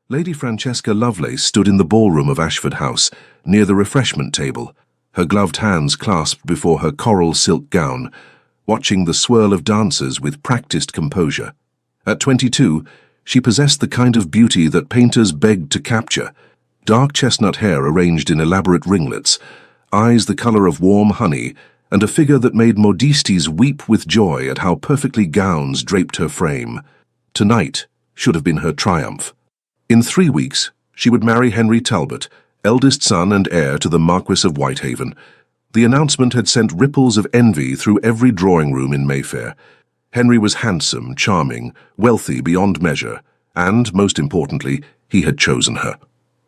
Lady Francesca Lovelace stood in the ballroom of Ashford House, near the refreshment table, her gloved hands clasped before her coral silk gown, watching the swirl of dancers with practiced composure. At 22, she possessed the kind of beauty that painters begged to capture: dark chestnut hair arranged in elaborate ringlets, eyes the color of warm honey, and a figure that made modistes weep with joy at how perfectly gowns draped her frame. Tonight should have been her triumph. In 3 weeks, she would marry Henry Talbot, eldest son and heir to the Marquis of Whitehaven. The announcement had sent ripples of envy through every drawing room in Mayfair. Henry was handsome, charming, wealthy beyond measure, and, most importantly, he had chosen her.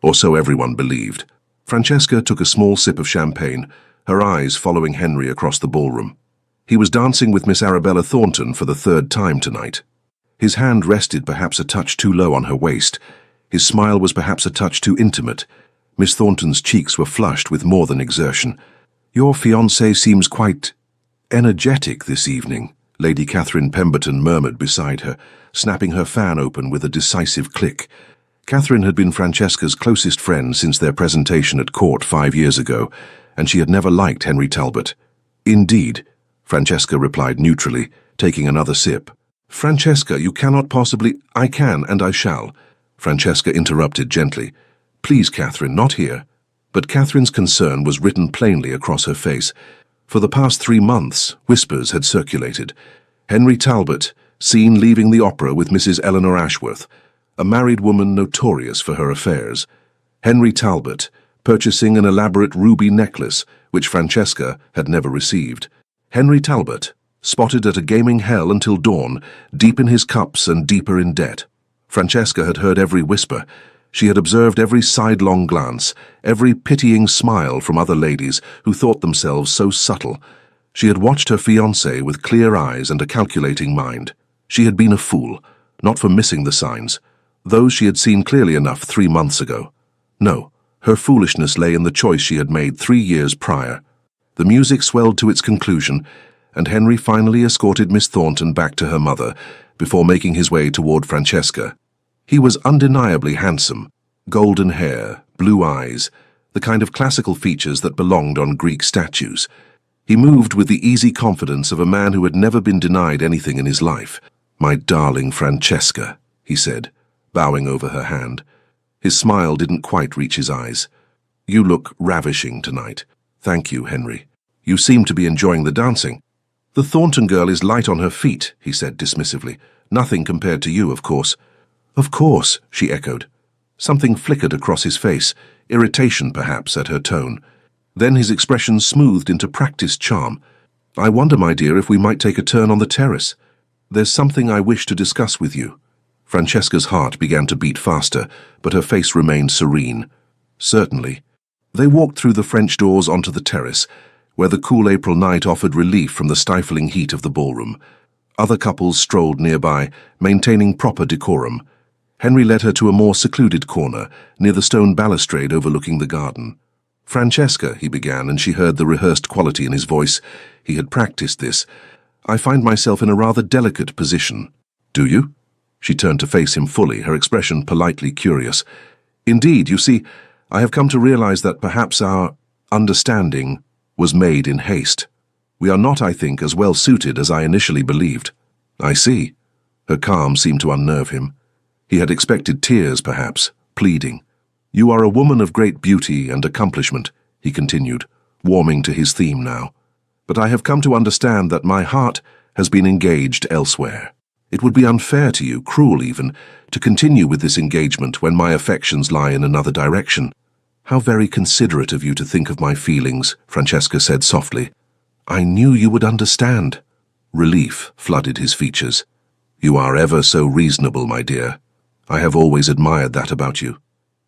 Or so everyone believed. Francesca took a small sip of champagne, her eyes following Henry across the ballroom. He was dancing with Miss Arabella Thornton for the 3rd time tonight. His hand rested perhaps a touch too low on her waist. His smile was perhaps a touch too intimate. Miss Thornton's cheeks were flushed with more than exertion. "Your fiancé seems quite energetic this evening," Lady Catherine Pemberton murmured beside her, snapping her fan open with a decisive click. Catherine had been Francesca's closest friend since their presentation at court 5 years ago, and she had never liked Henry Talbot. "Indeed," Francesca replied neutrally, taking another sip. "Francesca, you cannot possibly—" "I can, and I shall," Francesca interrupted gently. "Please, Catherine, not here." But Catherine's concern was written plainly across her face. For the past 3 months, whispers had circulated. Henry Talbot, seen leaving the opera with Mrs. Eleanor Ashworth, a married woman notorious for her affairs. Henry Talbot, purchasing an elaborate ruby necklace, which Francesca had never received. Henry Talbot, spotted at a gaming hell until dawn, deep in his cups and deeper in debt. Francesca had heard every whisper. She had observed every sidelong glance, every pitying smile from other ladies who thought themselves so subtle. She had watched her fiancé with clear eyes and a calculating mind. She had been a fool, not for missing the signs. Those she had seen clearly enough 3 months ago. No, her foolishness lay in the choice she had made 3 years prior. The music swelled to its conclusion, and Henry finally escorted Miss Thornton back to her mother before making his way toward Francesca. He was undeniably handsome: golden hair, blue eyes, the kind of classical features that belonged on Greek statues. He moved with the easy confidence of a man who had never been denied anything in his life. "My darling Francesca," he said, bowing over her hand. His smile didn't quite reach his eyes. "You look ravishing tonight." "Thank you, Henry. You seem to be enjoying the dancing." "The Thornton girl is light on her feet," he said dismissively. "Nothing compared to you, of course." "Of course," she echoed. Something flickered across his face, irritation perhaps at her tone. Then his expression smoothed into practiced charm. "I wonder, my dear, if we might take a turn on the terrace. There's something I wish to discuss with you." Francesca's heart began to beat faster, but her face remained serene. "Certainly." They walked through the French doors onto the terrace, where the cool April night offered relief from the stifling heat of the ballroom. Other couples strolled nearby, maintaining proper decorum. Henry led her to a more secluded corner, near the stone balustrade overlooking the garden. "Francesca," he began, and she heard the rehearsed quality in his voice. He had practiced this. "I find myself in a rather delicate position." "Do you?" She turned to face him fully, her expression politely curious. "Indeed, you see, I have come to realize that perhaps our understanding was made in haste. We are not, I think, as well suited as I initially believed." "I see." Her calm seemed to unnerve him. He had expected tears, perhaps, pleading. "You are a woman of great beauty and accomplishment," he continued, warming to his theme now. "But I have come to understand that my heart has been engaged elsewhere. It would be unfair to you, cruel even, to continue with this engagement when my affections lie in another direction." "How very considerate of you to think of my feelings," Francesca said softly. "I knew you would understand." Relief flooded his features. "You are ever so reasonable, my dear. I have always admired that about you.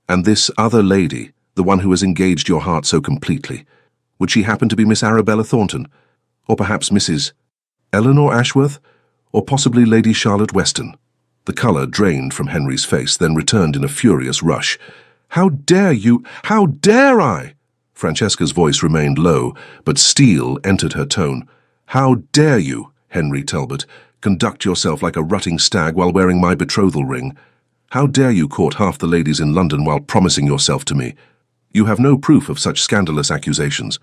And this other lady, the one who has engaged your heart so completely, would she happen to be Miss Arabella Thornton? Or perhaps Mrs. Eleanor Ashworth? Or possibly Lady Charlotte Weston?" The colour drained from Henry's face, then returned in a furious rush. "How dare you? How dare I?" Francesca's voice remained low, but steel entered her tone. "How dare you, Henry Talbot, conduct yourself like a rutting stag while wearing my betrothal ring? How dare you court half the ladies in London while promising yourself to me? You have no proof of such scandalous accusations.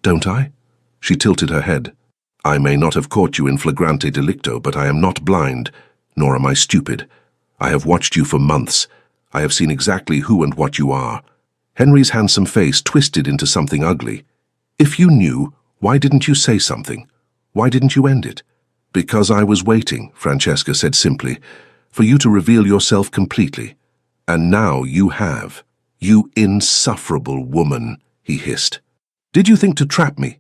Don't I? She tilted her head. I may not have caught you in flagrante delicto, but I am not blind, nor am I stupid. I have watched you for months. I have seen exactly who and what you are. Henry's handsome face twisted into something ugly. If you knew, why didn't you say something? Why didn't you end it? Because I was waiting, Francesca said simply, for you to reveal yourself completely. And now you have. You insufferable woman, he hissed. Did you think to trap me?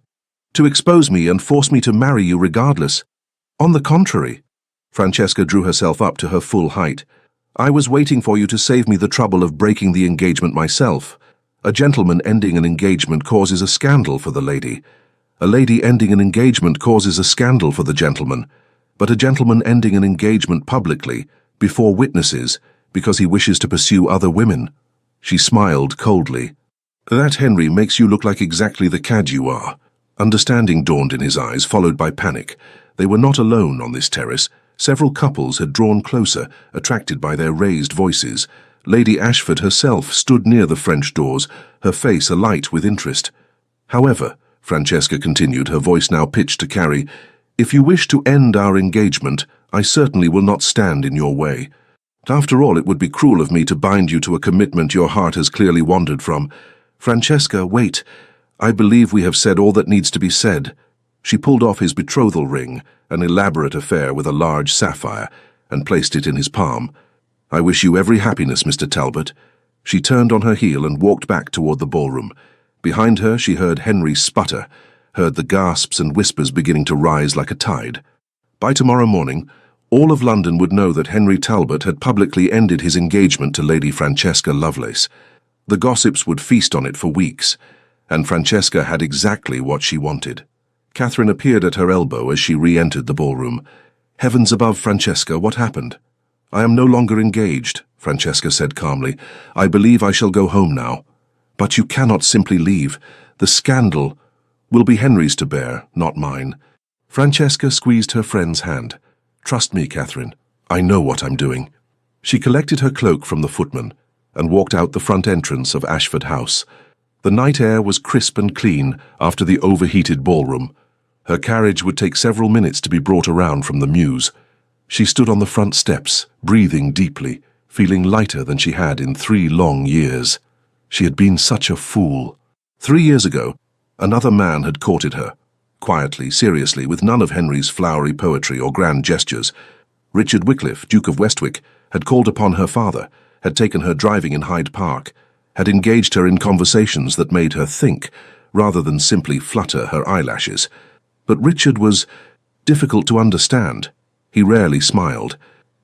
To expose me and force me to marry you regardless? On the contrary. Francesca drew herself up to her full height. I was waiting for you to save me the trouble of breaking the engagement myself. A gentleman ending an engagement causes a scandal for the lady. A lady ending an engagement causes a scandal for the gentleman. But a gentleman ending an engagement publicly, before witnesses, because he wishes to pursue other women. She smiled coldly. That, Henry, makes you look like exactly the cad you are. Understanding dawned in his eyes, followed by panic. They were not alone on this terrace. Several couples had drawn closer, attracted by their raised voices. Lady Ashford herself stood near the French doors, her face alight with interest. However, Francesca continued, her voice now pitched to Carrie, if you wish to end our engagement, I certainly will not stand in your way. After all, it would be cruel of me to bind you to a commitment your heart has clearly wandered from. Francesca, wait. I believe we have said all that needs to be said. She pulled off his betrothal ring, an elaborate affair with a large sapphire, and placed it in his palm. I wish you every happiness, Mr. Talbot. She turned on her heel and walked back toward the ballroom. Behind her she heard Henry sputter, heard the gasps and whispers beginning to rise like a tide. By tomorrow morning, all of London would know that Henry Talbot had publicly ended his engagement to Lady Francesca Lovelace. The gossips would feast on it for weeks, and Francesca had exactly what she wanted. Catherine appeared at her elbow as she re-entered the ballroom. Heavens above, Francesca, what happened? I am no longer engaged, Francesca said calmly. I believe I shall go home now. But you cannot simply leave. The scandal will be Henry's to bear, not mine. Francesca squeezed her friend's hand. Trust me, Catherine. I know what I'm doing. She collected her cloak from the footman and walked out the front entrance of Ashford House. The night air was crisp and clean after the overheated ballroom. Her carriage would take several minutes to be brought around from the mews. She stood on the front steps, breathing deeply, feeling lighter than she had in 3 long years. She had been such a fool. 3 years ago, another man had courted her. Quietly, seriously, with none of Henry's flowery poetry or grand gestures. Richard Wickliffe, Duke of Westwick, had called upon her father, had taken her driving in Hyde Park, had engaged her in conversations that made her think, rather than simply flutter her eyelashes. But Richard was difficult to understand. He rarely smiled.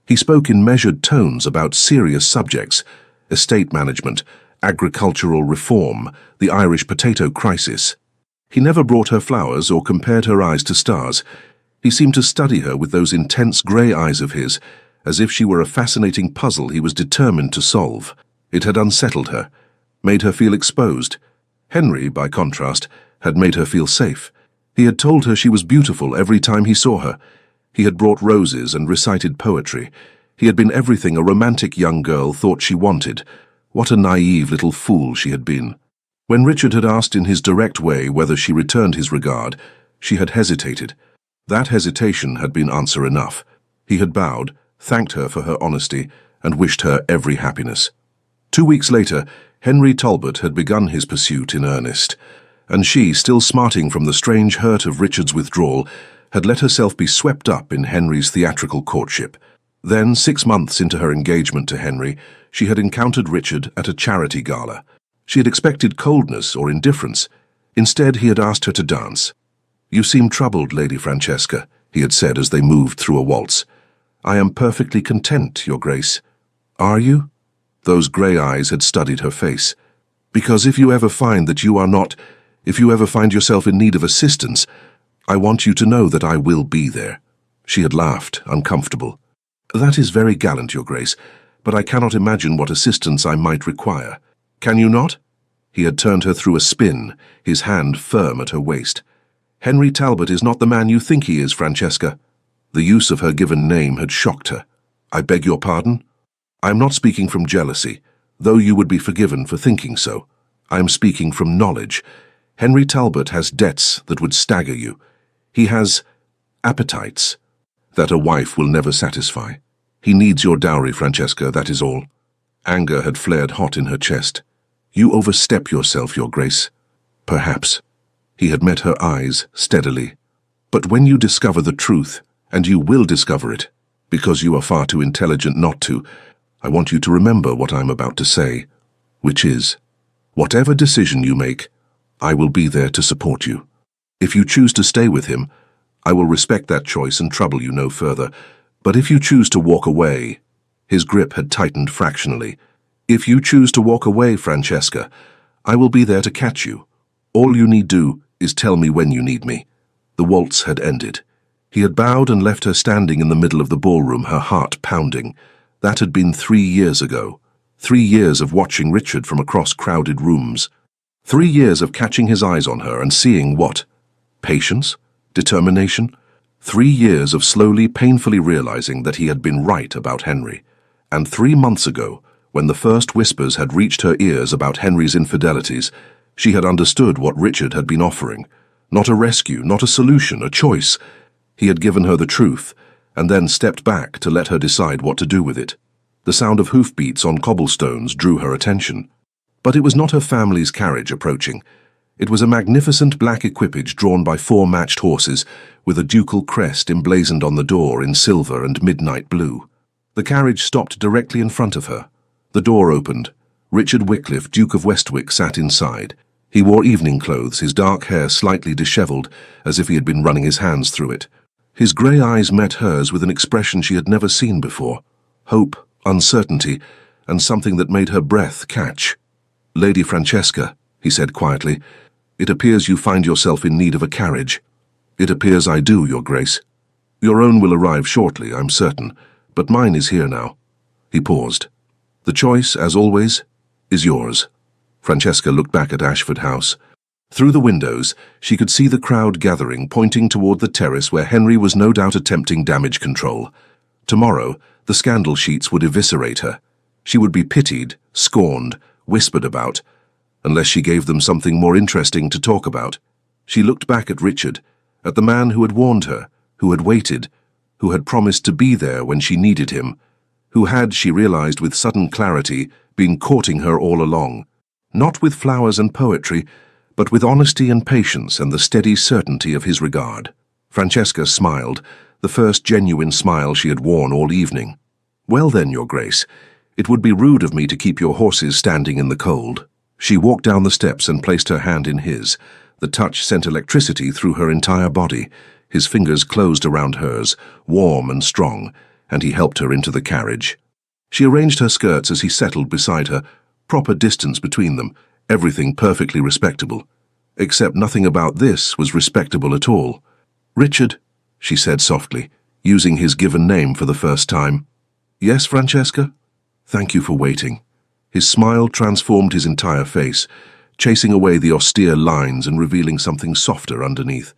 He spoke in measured tones about serious subjects, estate management, agricultural reform, the Irish potato crisis. He never brought her flowers or compared her eyes to stars. He seemed to study her with those intense grey eyes of his, as if she were a fascinating puzzle he was determined to solve. It had unsettled her, made her feel exposed. Henry, by contrast, had made her feel safe. He had told her she was beautiful every time he saw her. He had brought roses and recited poetry. He had been everything a romantic young girl thought she wanted. What a naive little fool she had been. When Richard had asked in his direct way whether she returned his regard, she had hesitated. That hesitation had been answer enough. He had bowed, thanked her for her honesty, and wished her every happiness. 2 weeks later, Henry Talbot had begun his pursuit in earnest, and she, still smarting from the strange hurt of Richard's withdrawal, had let herself be swept up in Henry's theatrical courtship. Then, 6 months into her engagement to Henry, she had encountered Richard at a charity gala. She had expected coldness or indifference. Instead, he had asked her to dance. "You seem troubled, Lady Francesca," he had said as they moved through a waltz. "I am perfectly content, Your Grace." "Are you?" Those grey eyes had studied her face. "Because if you ever find that you are not, if you ever find yourself in need of assistance, I want you to know that I will be there." She had laughed, uncomfortable. "That is very gallant, Your Grace, but I cannot imagine what assistance I might require." "Can you not?" He had turned her through a spin, his hand firm at her waist. "Henry Talbot is not the man you think he is, Francesca." The use of her given name had shocked her. "I beg your pardon?" I am not speaking from jealousy, though you would be forgiven for thinking so. I am speaking from knowledge. Henry Talbot has debts that would stagger you. He has appetites that a wife will never satisfy. He needs your dowry, Francesca, that is all. Anger had flared hot in her chest. You overstep yourself, Your Grace. Perhaps. He had met her eyes steadily. But when you discover the truth, and you will discover it, because you are far too intelligent not to, I want you to remember what I'm about to say, which is, whatever decision you make, I will be there to support you. If you choose to stay with him, I will respect that choice and trouble you no further. But if you choose to walk away, his grip had tightened fractionally. If you choose to walk away, Francesca, I will be there to catch you. All you need do is tell me when you need me. The waltz had ended. He had bowed and left her standing in the middle of the ballroom, her heart pounding. That had been 3 years ago. 3 years of watching Richard from across crowded rooms. 3 years of catching his eyes on her and seeing what? Patience? Determination? 3 years of slowly, painfully realizing that he had been right about Henry. And 3 months ago, when the first whispers had reached her ears about Henry's infidelities, she had understood what Richard had been offering. Not a rescue, not a solution, a choice. He had given her the truth, and then stepped back to let her decide what to do with it. The sound of hoofbeats on cobblestones drew her attention. But it was not her family's carriage approaching. It was a magnificent black equipage drawn by 4 matched horses, with a ducal crest emblazoned on the door in silver and midnight blue. The carriage stopped directly in front of her. The door opened. Richard Wycliffe, Duke of Westwick, sat inside. He wore evening clothes, his dark hair slightly dishevelled, as if he had been running his hands through it. His grey eyes met hers with an expression she had never seen before. Hope, uncertainty, and something that made her breath catch. "Lady Francesca," he said quietly, "it appears you find yourself in need of a carriage." "It appears I do, Your Grace. Your own will arrive shortly, I'm certain, but mine is here now." He paused. "The choice, as always, is yours." Francesca looked back at Ashford House. Through the windows, she could see the crowd gathering, pointing toward the terrace where Henry was no doubt attempting damage control. Tomorrow, the scandal sheets would eviscerate her. She would be pitied, scorned, whispered about, unless she gave them something more interesting to talk about. She looked back at Richard, at the man who had warned her, who had waited, who had promised to be there when she needed him, who had, she realized with sudden clarity, been courting her all along. Not with flowers and poetry, but with honesty and patience and the steady certainty of his regard. Francesca smiled, the first genuine smile she had worn all evening. "Well then, Your Grace, it would be rude of me to keep your horses standing in the cold." She walked down the steps and placed her hand in his. The touch sent electricity through her entire body. His fingers closed around hers, warm and strong, and he helped her into the carriage. She arranged her skirts as he settled beside her, proper distance between them, everything perfectly respectable. Except nothing about this was respectable at all. "Richard," she said softly, using his given name for the first time. "Yes, Francesca? Thank you for waiting." His smile transformed his entire face, chasing away the austere lines and revealing something softer underneath.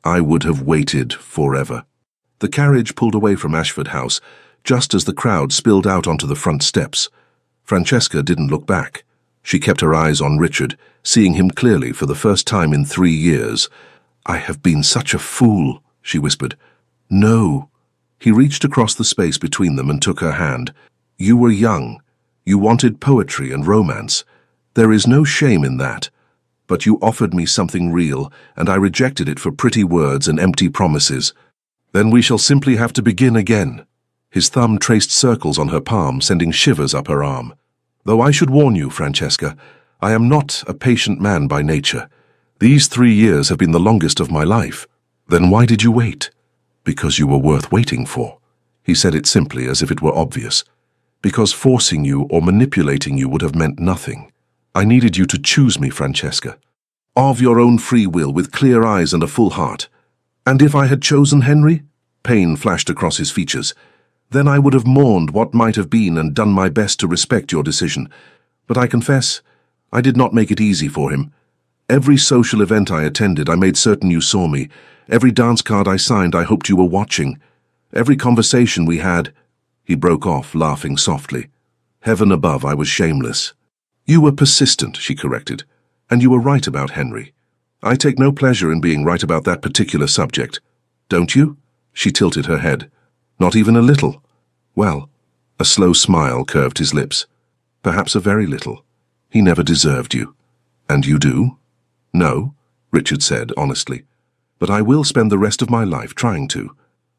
"I would have waited forever." The carriage pulled away from Ashford House, just as the crowd spilled out onto the front steps. Francesca didn't look back. She kept her eyes on Richard, seeing him clearly for the first time in 3 years. "I have been such a fool," she whispered. "No." He reached across the space between them and took her hand. "You were young. You wanted poetry and romance. There is no shame in that. But you offered me something real, and I rejected it for pretty words and empty promises. Then we shall simply have to begin again." His thumb traced circles on her palm, sending shivers up her arm. "Though I should warn you, Francesca, I am not a patient man by nature. These 3 years have been the longest of my life." "Then why did you wait?" "Because you were worth waiting for." He said it simply, as if it were obvious. "Because forcing you or manipulating you would have meant nothing. I needed you to choose me, Francesca. Of your own free will, with clear eyes and a full heart. And if I had chosen Henry?" Pain flashed across his features. "Then I would have mourned what might have been and done my best to respect your decision. But I confess, I did not make it easy for him. Every social event I attended, I made certain you saw me. Every dance card I signed, I hoped you were watching. Every conversation we had—" He broke off, laughing softly. Heaven above, I was shameless. You were persistent, she corrected, and you were right about Henry. I take no pleasure in being right about that particular subject. Don't you? She tilted her head. Not even a little. Well, a slow smile curved his lips. Perhaps a very little. He never deserved you. And you do? No, Richard said honestly. But I will spend the rest of my life trying to.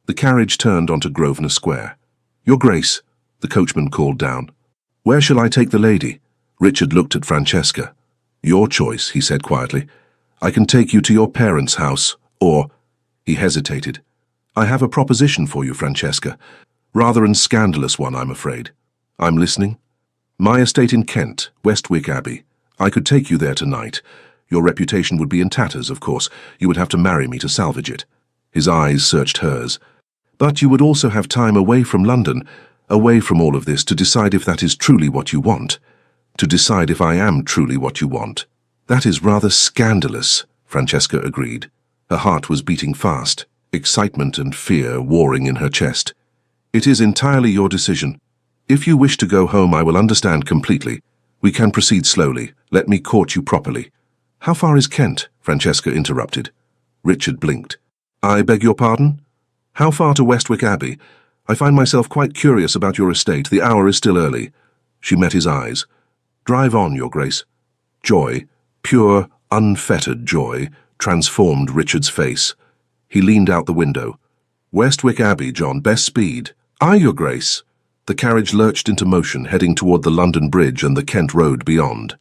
The carriage turned onto Grosvenor Square. Your Grace, the coachman called down. Where shall I take the lady? Richard looked at Francesca. Your choice, he said quietly. I can take you to your parents' house, or... He hesitated. I have a proposition for you, Francesca. Rather an scandalous one, I'm afraid. I'm listening. My estate in Kent, Westwick Abbey. I could take you there tonight. Your reputation would be in tatters, of course. You would have to marry me to salvage it. His eyes searched hers. But you would also have time away from London, away from all of this, to decide if that is truly what you want. To decide if I am truly what you want. That is rather scandalous, Francesca agreed. Her heart was beating fast, excitement and fear warring in her chest. It is entirely your decision. If you wish to go home, I will understand completely. We can proceed slowly. Let me court you properly. How far is Kent? Francesca interrupted. Richard blinked. I beg your pardon? How far to Westwick Abbey? I find myself quite curious about your estate. The hour is still early. She met his eyes. Drive on, Your Grace. Joy, pure, unfettered joy, transformed Richard's face. He leaned out the window. Westwick Abbey, John, best speed. Aye, Your Grace. The carriage lurched into motion, heading toward the London Bridge and the Kent Road beyond.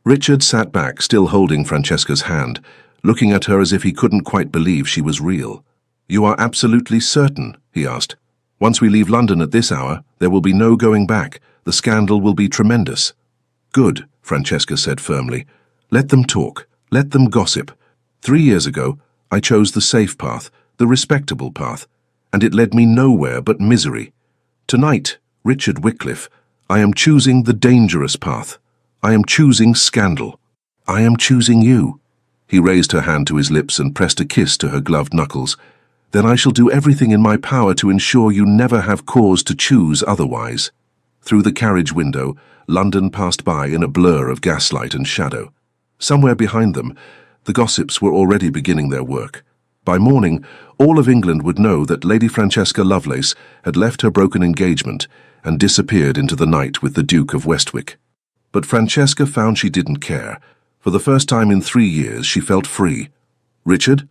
Richard sat back, still holding Francesca's hand, looking at her as if he couldn't quite believe she was real. You are absolutely certain? He asked. Once we leave London at this hour, there will be no going back. The scandal will be tremendous. Good, Francesca said firmly. Let them talk. Let them gossip. 3 years ago, I chose the safe path, the respectable path, and it led me nowhere but misery. Tonight, Richard Wycliffe, I am choosing the dangerous path. I am choosing scandal. I am choosing you. He raised her hand to his lips and pressed a kiss to her gloved knuckles. Then I shall do everything in my power to ensure you never have cause to choose otherwise. Through the carriage window, London passed by in a blur of gaslight and shadow. Somewhere behind them, the gossips were already beginning their work. By morning, all of England would know that Lady Francesca Lovelace had left her broken engagement and disappeared into the night with the Duke of Westwick. But Francesca found she didn't care. For the first time in 3 years, she felt free. Richard?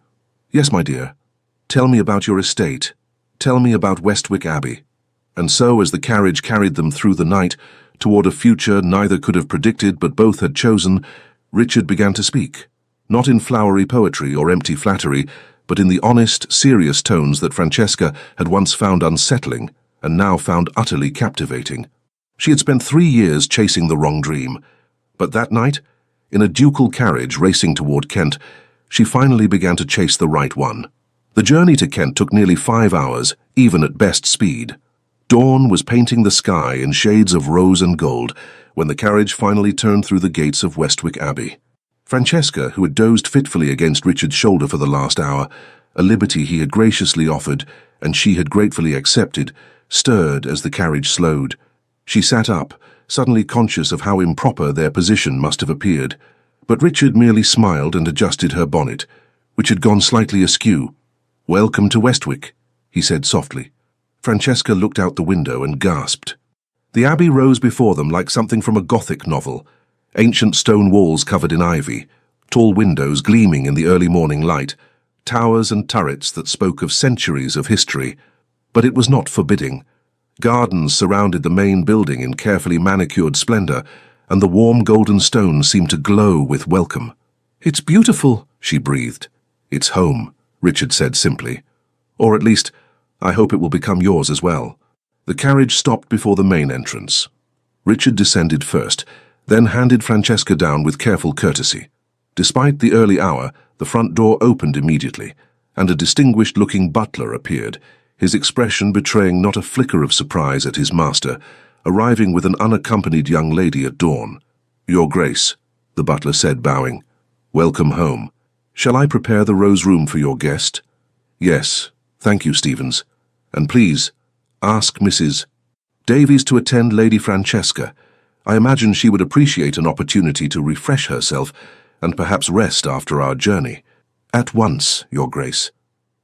Yes, my dear. Tell me about your estate. Tell me about Westwick Abbey. And so, as the carriage carried them through the night, toward a future neither could have predicted but both had chosen, Richard began to speak. Not in flowery poetry or empty flattery, but in the honest, serious tones that Francesca had once found unsettling and now found utterly captivating. She had spent 3 years chasing the wrong dream, but that night, in a ducal carriage racing toward Kent, she finally began to chase the right one. The journey to Kent took nearly 5 hours, even at best speed. Dawn was painting the sky in shades of rose and gold when the carriage finally turned through the gates of Westwick Abbey. Francesca, who had dozed fitfully against Richard's shoulder for the last hour, a liberty he had graciously offered and she had gratefully accepted, stirred as the carriage slowed. She sat up, suddenly conscious of how improper their position must have appeared. But Richard merely smiled and adjusted her bonnet, which had gone slightly askew. "Welcome to Westwick," he said softly. Francesca looked out the window and gasped. The abbey rose before them like something from a Gothic novel. Ancient stone walls covered in ivy, tall windows gleaming in the early morning light, towers and turrets that spoke of centuries of history. But it was not forbidding. Gardens surrounded the main building in carefully manicured splendor, and the warm golden stones seemed to glow with welcome. "It's beautiful," she breathed. "It's home," Richard said simply. "Or at least, I hope it will become yours as well." The carriage stopped before the main entrance. Richard descended first, then handed Francesca down with careful courtesy. Despite the early hour, the front door opened immediately, and a distinguished-looking butler appeared, his expression betraying not a flicker of surprise at his master, arriving with an unaccompanied young lady at dawn. "Your Grace," the butler said, bowing. "Welcome home. Shall I prepare the rose room for your guest?" "Yes, thank you, Stevens. And please, ask Mrs. Davies to attend Lady Francesca. I imagine she would appreciate an opportunity to refresh herself and perhaps rest after our journey. At once, Your Grace.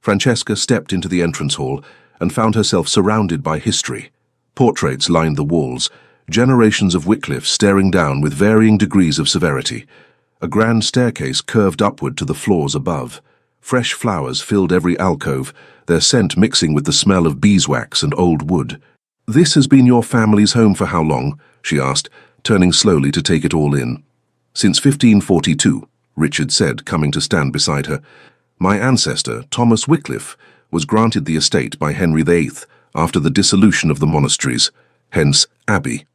Francesca stepped into the entrance hall and found herself surrounded by history. Portraits lined the walls, generations of Wycliffe staring down with varying degrees of severity. A grand staircase curved upward to the floors above. Fresh flowers filled every alcove, their scent mixing with the smell of beeswax and old wood. "This has been your family's home for how long?" she asked, turning slowly to take it all in. "Since 1542, Richard said, coming to stand beside her. "My ancestor, Thomas Wycliffe, was granted the estate by Henry VIII after the dissolution of the monasteries, hence Abbey."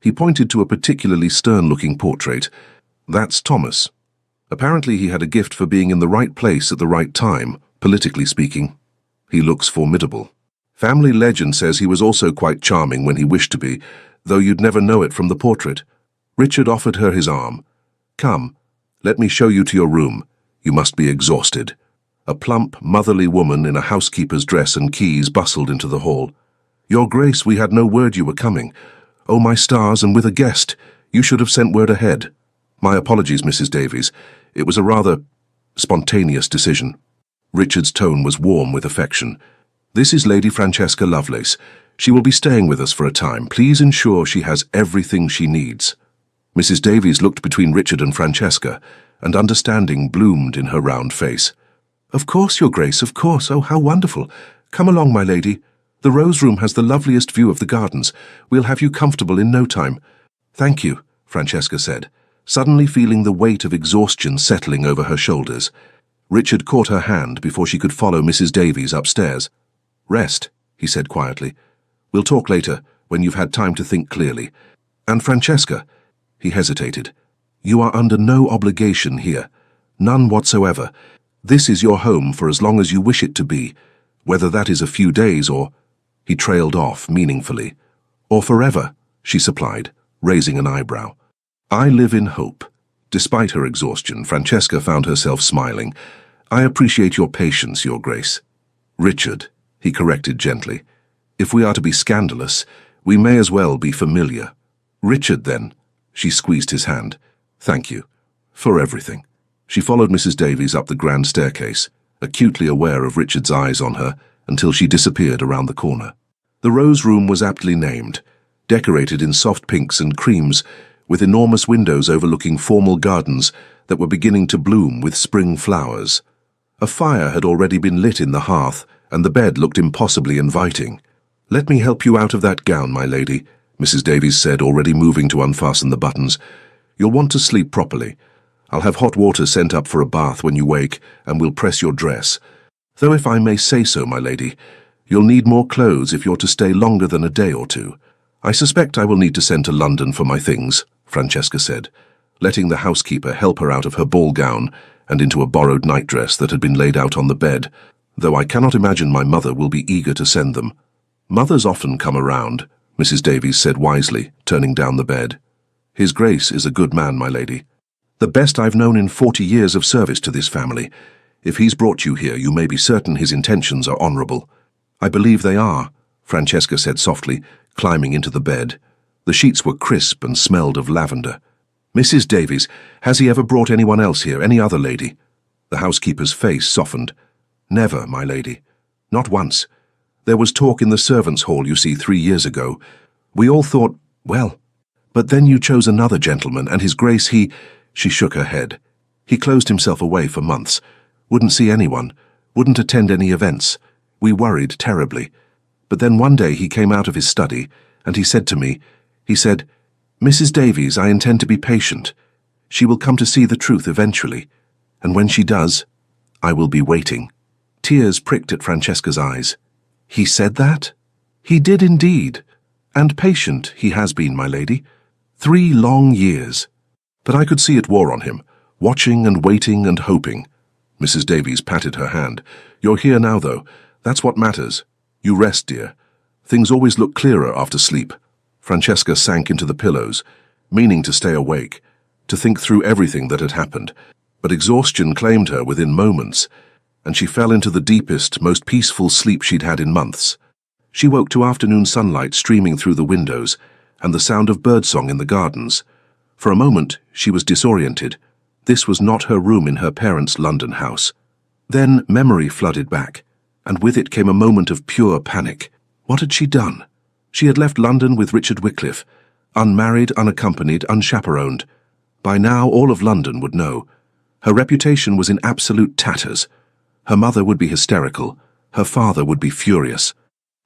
He pointed to a particularly stern-looking portrait. "That's Thomas. Apparently he had a gift for being in the right place at the right time, politically speaking. He looks formidable. Family legend says he was also quite charming when he wished to be, though you'd never know it from the portrait." Richard offered her his arm. "Come, let me show you to your room. You must be exhausted." A plump, motherly woman in a housekeeper's dress and keys bustled into the hall. "Your Grace, we had no word you were coming. Oh, my stars, and with a guest. You should have sent word ahead." "My apologies, Mrs. Davies. It was a rather spontaneous decision." Richard's tone was warm with affection. "This is Lady Francesca Lovelace. She will be staying with us for a time. Please ensure she has everything she needs." Mrs. Davies looked between Richard and Francesca, and understanding bloomed in her round face. "Of course, Your Grace, of course. Oh, how wonderful. Come along, my lady. The Rose Room has the loveliest view of the gardens. We'll have you comfortable in no time." "Thank you," Francesca said, suddenly feeling the weight of exhaustion settling over her shoulders. Richard caught her hand before she could follow Mrs. Davies upstairs. "Rest," he said quietly. "We'll talk later, when you've had time to think clearly. And Francesca," he hesitated, "you are under no obligation here. None whatsoever. This is your home for as long as you wish it to be, whether that is a few days or—" He trailed off meaningfully. "Or forever," she supplied, raising an eyebrow. "I live in hope." Despite her exhaustion, Francesca found herself smiling. "I appreciate your patience, Your Grace." "Richard," he corrected gently. "If we are to be scandalous, we may as well be familiar." "Richard, then." She squeezed his hand. "Thank you. For everything." She followed Mrs. Davies up the grand staircase, acutely aware of Richard's eyes on her, until she disappeared around the corner. The Rose Room was aptly named, decorated in soft pinks and creams, with enormous windows overlooking formal gardens that were beginning to bloom with spring flowers. A fire had already been lit in the hearth, and the bed looked impossibly inviting. "Let me help you out of that gown, my lady," Mrs. Davies said, already moving to unfasten the buttons. "You'll want to sleep properly. I'll have hot water sent up for a bath when you wake, and we'll press your dress. Though if I may say so, my lady, you'll need more clothes if you're to stay longer than a day or two. I suspect I will need to send to London for my things," Francesca said, letting the housekeeper help her out of her ball gown and into a borrowed nightdress that had been laid out on the bed, though I cannot imagine my mother will be eager to send them. "Mothers often come around," Mrs. Davies said wisely, turning down the bed. "His Grace is a good man, my lady. The best I've known in 40 years of service to this family. If he's brought you here, you may be certain his intentions are honourable." "I believe they are," Francesca said softly, climbing into the bed. The sheets were crisp and smelled of lavender. "Mrs. Davies, has he ever brought anyone else here, any other lady?" The housekeeper's face softened. "Never, my lady. Not once. There was talk in the servants' hall, you see, 3 years ago. We all thought, well, but then you chose another gentleman, and his Grace, he—" She shook her head. "He closed himself away for months. Wouldn't see anyone. Wouldn't attend any events. We worried terribly. But then one day he came out of his study, and he said to me, he said, 'Mrs. Davies, I intend to be patient. She will come to see the truth eventually. And when she does, I will be waiting.'" Tears pricked at Francesca's eyes. "He said that?" "He did indeed. And patient he has been, my lady. 3 long years. But I could see it wore on him, watching and waiting and hoping." Mrs. Davies patted her hand. "You're here now, though. That's what matters. You rest, dear. Things always look clearer after sleep." Francesca sank into the pillows, meaning to stay awake, to think through everything that had happened, but exhaustion claimed her within moments, and she fell into the deepest, most peaceful sleep she'd had in months. She woke to afternoon sunlight streaming through the windows and the sound of birdsong in the gardens. For a moment, she was disoriented. This was not her room in her parents' London house. Then memory flooded back, and with it came a moment of pure panic. What had she done? She had left London with Richard Wycliffe, unmarried, unaccompanied, unchaperoned. By now, all of London would know. Her reputation was in absolute tatters. Her mother would be hysterical. Her father would be furious.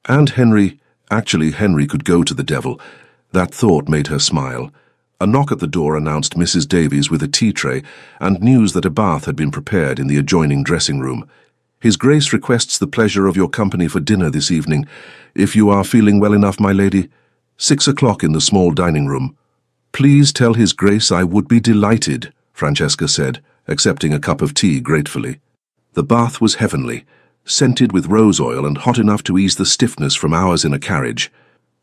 And Henry could go to the devil. That thought made her smile. A knock at the door announced Mrs. Davies with a tea tray and news that a bath had been prepared in the adjoining dressing room. His Grace requests the pleasure of your company for dinner this evening, if you are feeling well enough, my lady. 6 o'clock in the small dining room. Please tell His Grace I would be delighted, Francesca said, accepting a cup of tea gratefully. The bath was heavenly, scented with rose oil and hot enough to ease the stiffness from hours in a carriage.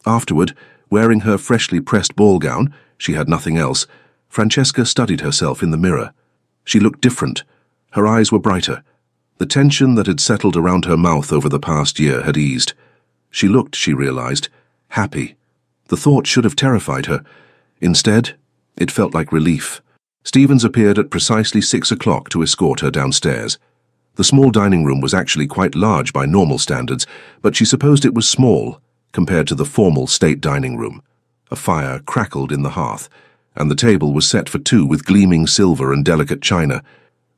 Afterward, wearing her freshly pressed ball gown, she had nothing else, Francesca studied herself in the mirror. She looked different. Her eyes were brighter. The tension that had settled around her mouth over the past year had eased. She looked, she realized, happy. The thought should have terrified her. Instead, it felt like relief. Stevens appeared at precisely 6 o'clock to escort her downstairs. The small dining room was actually quite large by normal standards, but she supposed it was small compared to the formal state dining room. A fire crackled in the hearth, and the table was set for two with gleaming silver and delicate china.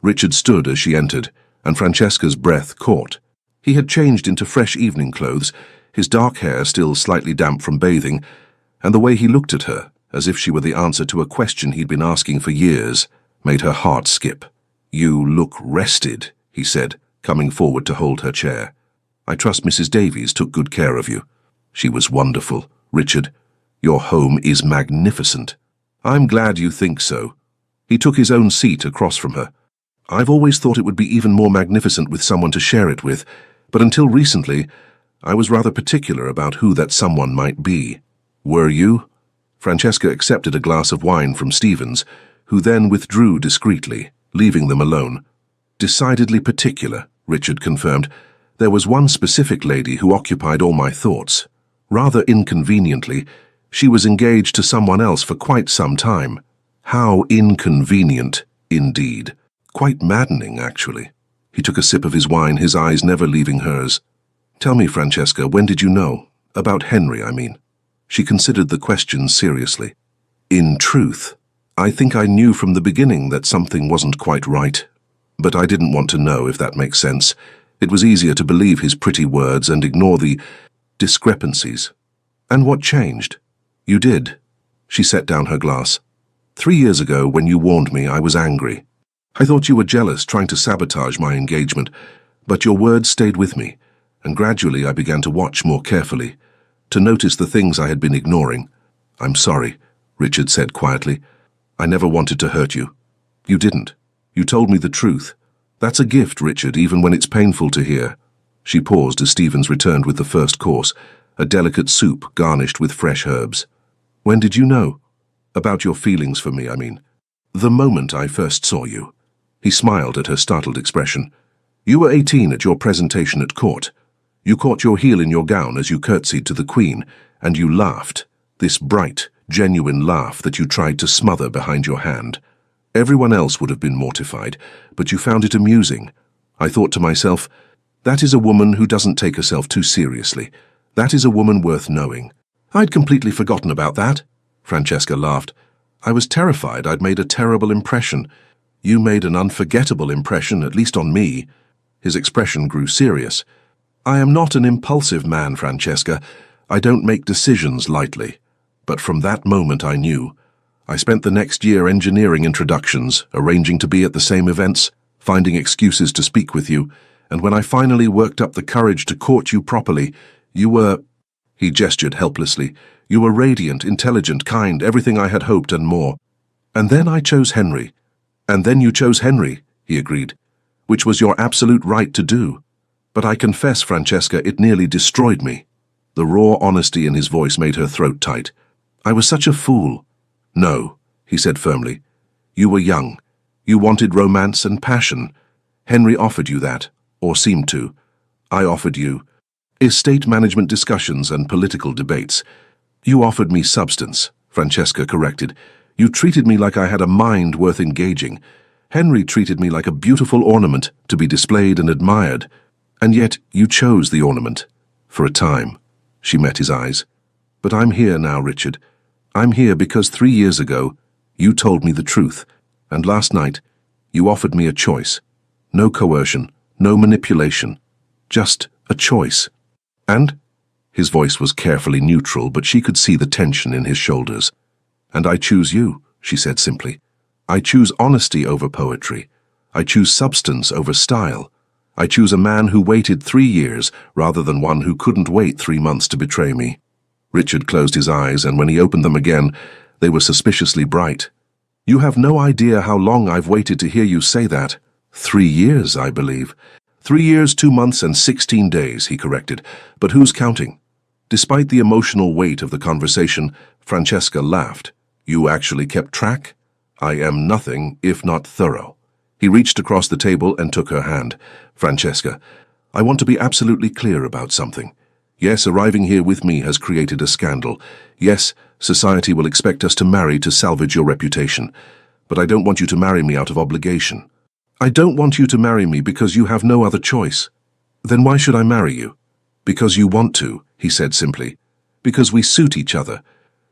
Richard stood as she entered, and Francesca's breath caught. He had changed into fresh evening clothes, his dark hair still slightly damp from bathing, and the way he looked at her, as if she were the answer to a question he'd been asking for years, made her heart skip. "You look rested," he said, coming forward to hold her chair. "I trust Mrs. Davies took good care of you." "She was wonderful, Richard. Your home is magnificent." "I'm glad you think so." He took his own seat across from her. "I've always thought it would be even more magnificent with someone to share it with, but until recently, I was rather particular about who that someone might be." "Were you?" Francesca accepted a glass of wine from Stevens, who then withdrew discreetly, leaving them alone. "Decidedly particular," Richard confirmed. "There was one specific lady who occupied all my thoughts. Rather inconveniently, she was engaged to someone else for quite some time." How inconvenient, indeed. Quite maddening, actually. He took a sip of his wine, his eyes never leaving hers. "Tell me, Francesca, when did you know? About Henry, I mean." She considered the question seriously. "In truth, I think I knew from the beginning that something wasn't quite right. But I didn't want to know, if that makes sense. It was easier to believe his pretty words and ignore the discrepancies." "And what changed?" "You did." She set down her glass. 3 years ago, when you warned me, I was angry. I thought you were jealous, trying to sabotage my engagement, but your words stayed with me, and gradually I began to watch more carefully, to notice the things I had been ignoring. "I'm sorry," Richard said quietly. "I never wanted to hurt you." "You didn't. You told me the truth. That's a gift, Richard, even when it's painful to hear." She paused as Stevens returned with the first course, a delicate soup garnished with fresh herbs. "When did you know? About your feelings for me, I mean." "The moment I first saw you." He smiled at her startled expression. "You were 18 at your presentation at court. You caught your heel in your gown as you curtsied to the Queen, and you laughed, this bright, genuine laugh that you tried to smother behind your hand. Everyone else would have been mortified, but you found it amusing. I thought to myself, that is a woman who doesn't take herself too seriously. That is a woman worth knowing." "I'd completely forgotten about that." Francesca laughed. "I was terrified I'd made a terrible impression." "You made an unforgettable impression, at least on me." His expression grew serious. "I am not an impulsive man, Francesca. I don't make decisions lightly. But from that moment I knew. I spent the next year engineering introductions, arranging to be at the same events, finding excuses to speak with you, and when I finally worked up the courage to court you properly, you were—" He gestured helplessly. "You were radiant, intelligent, kind, everything I had hoped and more. And then I chose Henry." "And then you chose Henry," he agreed, "which was your absolute right to do. But I confess, Francesca, it nearly destroyed me." The raw honesty in his voice made her throat tight. "I was such a fool." "No," he said firmly. "You were young. You wanted romance and passion. Henry offered you that, or seemed to. I offered you Estate management discussions and political debates. You offered me substance, Francesca corrected. You treated me like I had a mind worth engaging. Henry treated me like a beautiful ornament to be displayed and admired. And yet you chose the ornament. For a time. She met his eyes. But I'm here now, Richard. I'm here because 3 years ago, you told me the truth. And last night, you offered me a choice. No coercion, no manipulation. Just a choice. And? His voice was carefully neutral, but she could see the tension in his shoulders. And I choose you, she said simply. I choose honesty over poetry. I choose substance over style. I choose a man who waited 3 years rather than one who couldn't wait 3 months to betray me. Richard closed his eyes, and when he opened them again, they were suspiciously bright. You have no idea how long I've waited to hear you say that. 3 years, I believe. 3 years, 2 months, and 16 days, he corrected. But who's counting? Despite the emotional weight of the conversation, Francesca laughed. You actually kept track? I am nothing if not thorough. He reached across the table and took her hand. Francesca, I want to be absolutely clear about something. Yes, arriving here with me has created a scandal. Yes, society will expect us to marry to salvage your reputation. But I don't want you to marry me out of obligation. I don't want you to marry me because you have no other choice. Then why should I marry you? Because you want to, he said simply. Because we suit each other.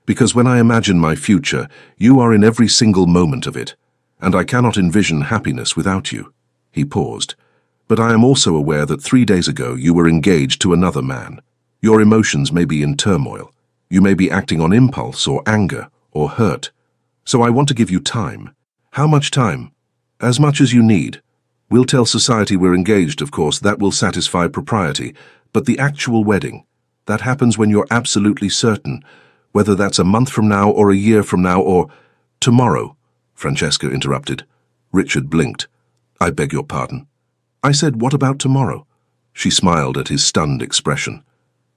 Because when I imagine my future, you are in every single moment of it. And I cannot envision happiness without you. He paused. But I am also aware that 3 days ago you were engaged to another man. Your emotions may be in turmoil. You may be acting on impulse or anger or hurt. So I want to give you time. How much time? As much as you need. We'll tell society we're engaged, of course. That will satisfy propriety. But the actual wedding, that happens when you're absolutely certain, whether that's a month from now or a year from now or tomorrow, Francesca interrupted. Richard blinked. I beg your pardon. I said, what about tomorrow? She smiled at his stunned expression.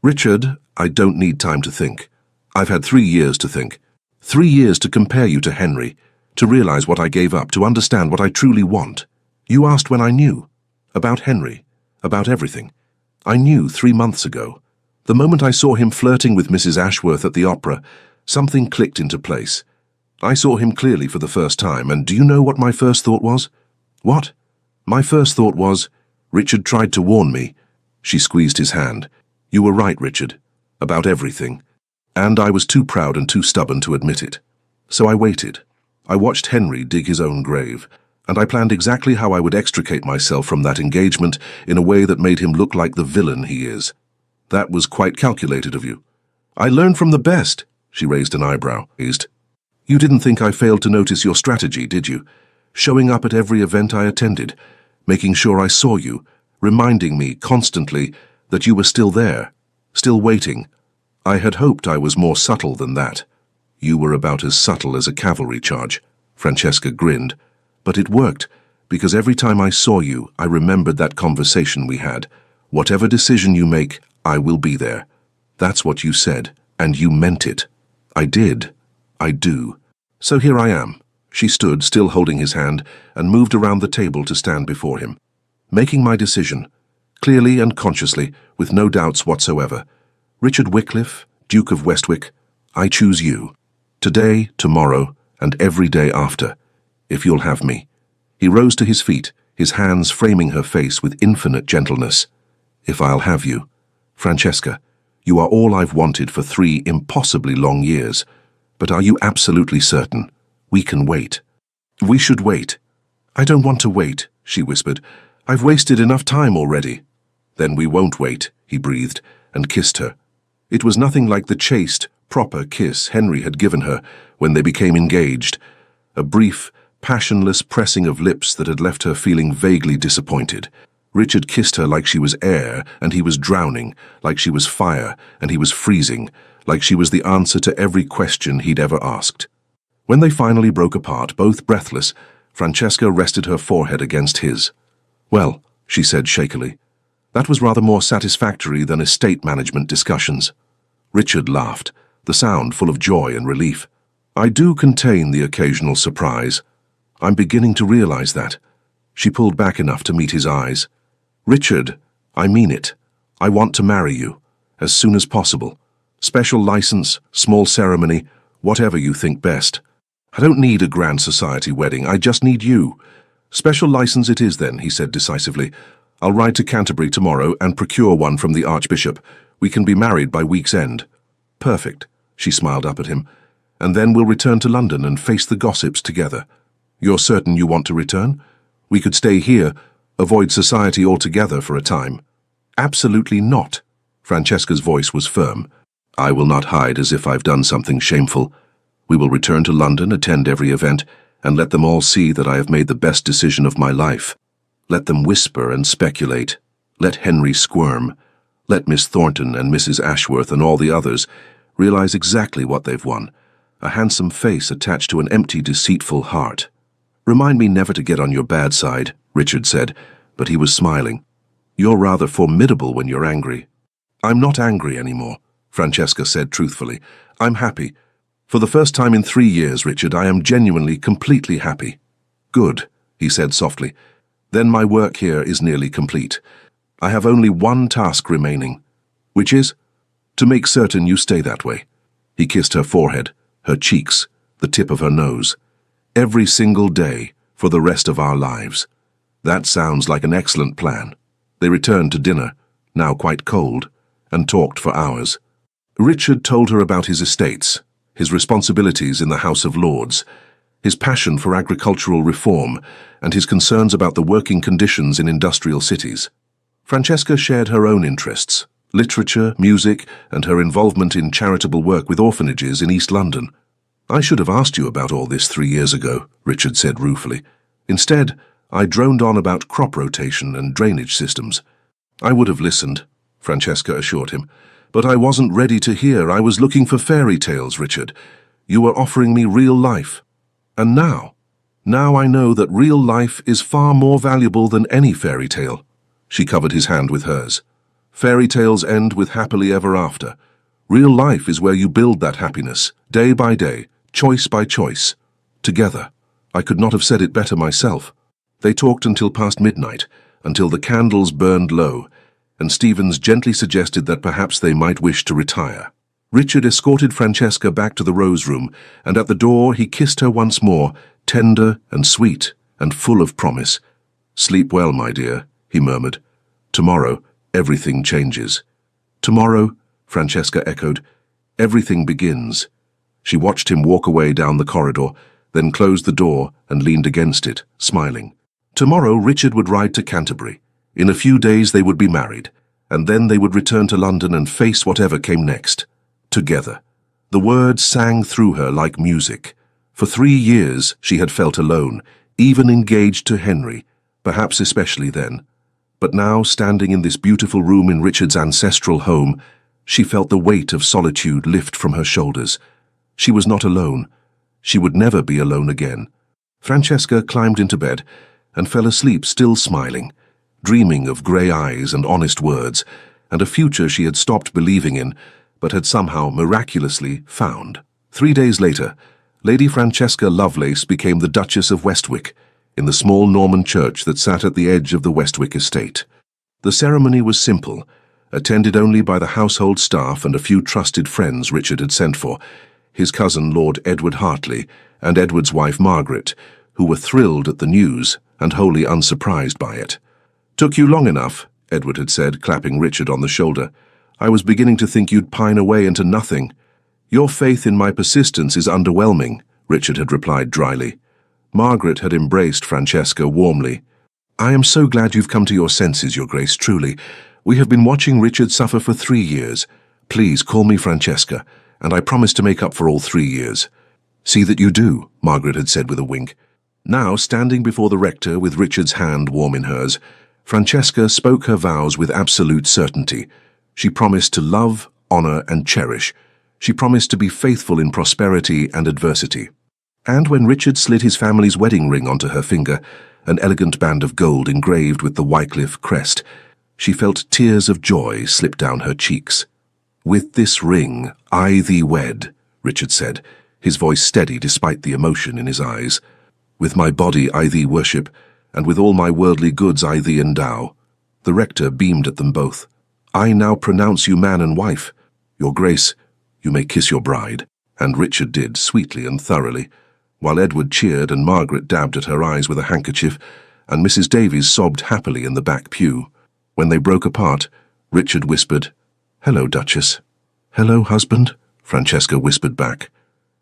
Richard, I don't need time to think. I've had 3 years to think. 3 years to compare you to Henry, to realize what I gave up, to understand what I truly want. You asked when I knew. About Henry. About everything. I knew 3 months ago. The moment I saw him flirting with Mrs. Ashworth at the opera, something clicked into place. I saw him clearly for the first time, and do you know what my first thought was? What? My first thought was, Richard tried to warn me. She squeezed his hand. You were right, Richard. About everything. And I was too proud and too stubborn to admit it. So I waited. I watched Henry dig his own grave, and I planned exactly how I would extricate myself from that engagement in a way that made him look like the villain he is. That was quite calculated of you. I learned from the best, she raised an eyebrow. You didn't think I failed to notice your strategy, did you? Showing up at every event I attended, making sure I saw you, reminding me constantly that you were still there, still waiting. I had hoped I was more subtle than that. You were about as subtle as a cavalry charge, Francesca grinned. But it worked, because every time I saw you, I remembered that conversation we had. Whatever decision you make, I will be there. That's what you said, and you meant it. I did. I do. So here I am. She stood, still holding his hand, and moved around the table to stand before him. Making my decision, clearly and consciously, with no doubts whatsoever. Richard Wycliffe, Duke of Westwick, I choose you. Today, tomorrow, and every day after, if you'll have me. He rose to his feet, his hands framing her face with infinite gentleness. If I'll have you. Francesca, you are all I've wanted for 3 impossibly long years. But are you absolutely certain? We can wait. We should wait. I don't want to wait, she whispered. I've wasted enough time already. Then we won't wait, he breathed, and kissed her. It was nothing like the chaste, proper kiss Henry had given her when they became engaged. A brief, passionless pressing of lips that had left her feeling vaguely disappointed. Richard kissed her like she was air, and he was drowning, like she was fire, and he was freezing, like she was the answer to every question he'd ever asked. When they finally broke apart, both breathless, Francesca rested her forehead against his. Well, she said shakily, that was rather more satisfactory than estate management discussions. Richard laughed, the sound full of joy and relief. I do contain the occasional surprise. I'm beginning to realize that. She pulled back enough to meet his eyes. Richard, I mean it. I want to marry you, as soon as possible. Special license, small ceremony, whatever you think best. I don't need a grand society wedding, I just need you. Special license it is then, he said decisively. I'll ride to Canterbury tomorrow and procure one from the Archbishop. We can be married by week's end. Perfect, she smiled up at him. And then we'll return to London and face the gossips together. You're certain you want to return? We could stay here, avoid society altogether for a time. Absolutely not. Francesca's voice was firm. I will not hide as if I've done something shameful. We will return to London, attend every event, and let them all see that I have made the best decision of my life. Let them whisper and speculate. Let Henry squirm. Let Miss Thornton and Mrs. Ashworth and all the others realize exactly what they've won. A handsome face attached to an empty, deceitful heart. Remind me never to get on your bad side, Richard said, but he was smiling. You're rather formidable when you're angry. I'm not angry anymore, Francesca said truthfully. I'm happy. For the first time in 3 years, Richard, I am genuinely, completely happy. Good, he said softly. Then my work here is nearly complete. I have only one task remaining, which is to make certain you stay that way. He kissed her forehead, her cheeks, the tip of her nose. Every single day for the rest of our lives. That sounds like an excellent plan. They returned to dinner, now quite cold, and talked for hours. Richard told her about his estates, his responsibilities in the House of Lords, his passion for agricultural reform, and his concerns about the working conditions in industrial cities. Francesca shared her own interests, literature, music, and her involvement in charitable work with orphanages in East London. I should have asked you about all this 3 years ago, Richard said ruefully. Instead, I droned on about crop rotation and drainage systems. I would have listened, Francesca assured him, but I wasn't ready to hear. I was looking for fairy tales, Richard. You were offering me real life. And now I know that real life is far more valuable than any fairy tale. She covered his hand with hers. Fairy tales end with happily ever after. Real life is where you build that happiness, day by day, choice by choice, together. I could not have said it better myself. They talked until past midnight, until the candles burned low, and Stevens gently suggested that perhaps they might wish to retire. Richard escorted Francesca back to the rose room, and at the door he kissed her once more, tender and sweet and full of promise. Sleep well, my dear, he murmured. Tomorrow, everything changes. Tomorrow, Francesca echoed, everything begins. She watched him walk away down the corridor, then closed the door and leaned against it, smiling. Tomorrow Richard would ride to Canterbury. In a few days they would be married, and then they would return to London and face whatever came next. Together. The words sang through her like music. For 3 years she had felt alone, even engaged to Henry, perhaps especially then. But now, standing in this beautiful room in Richard's ancestral home, she felt the weight of solitude lift from her shoulders. She was not alone. She would never be alone again. Francesca climbed into bed and fell asleep still smiling, dreaming of grey eyes and honest words, and a future she had stopped believing in, but had somehow miraculously found. 3 days later, Lady Francesca Lovelace became the Duchess of Westwick, in the small Norman church that sat at the edge of the Westwick estate. The ceremony was simple, attended only by the household staff and a few trusted friends Richard had sent for, his cousin Lord Edward Hartley and Edward's wife Margaret, who were thrilled at the news and wholly unsurprised by it. Took you long enough, Edward had said, clapping Richard on the shoulder. I was beginning to think you'd pine away into nothing. Your faith in my persistence is underwhelming, Richard had replied dryly. Margaret had embraced Francesca warmly. I am so glad you've come to your senses, Your Grace, truly. We have been watching Richard suffer for 3 years. Please call me Francesca, and I promise to make up for all 3 years. See that you do, Margaret had said with a wink. Now, standing before the rector with Richard's hand warm in hers, Francesca spoke her vows with absolute certainty. She promised to love, honor, and cherish. She promised to be faithful in prosperity and adversity. And when Richard slid his family's wedding ring onto her finger, an elegant band of gold engraved with the Wycliffe crest, she felt tears of joy slip down her cheeks. With this ring, I thee wed, Richard said, his voice steady despite the emotion in his eyes. With my body I thee worship, and with all my worldly goods I thee endow. The rector beamed at them both. I now pronounce you man and wife. Your Grace, you may kiss your bride. And Richard did, sweetly and thoroughly, while Edward cheered and Margaret dabbed at her eyes with a handkerchief, and Mrs. Davies sobbed happily in the back pew. When they broke apart, Richard whispered, "Hello, Duchess." "Hello, husband," Francesca whispered back.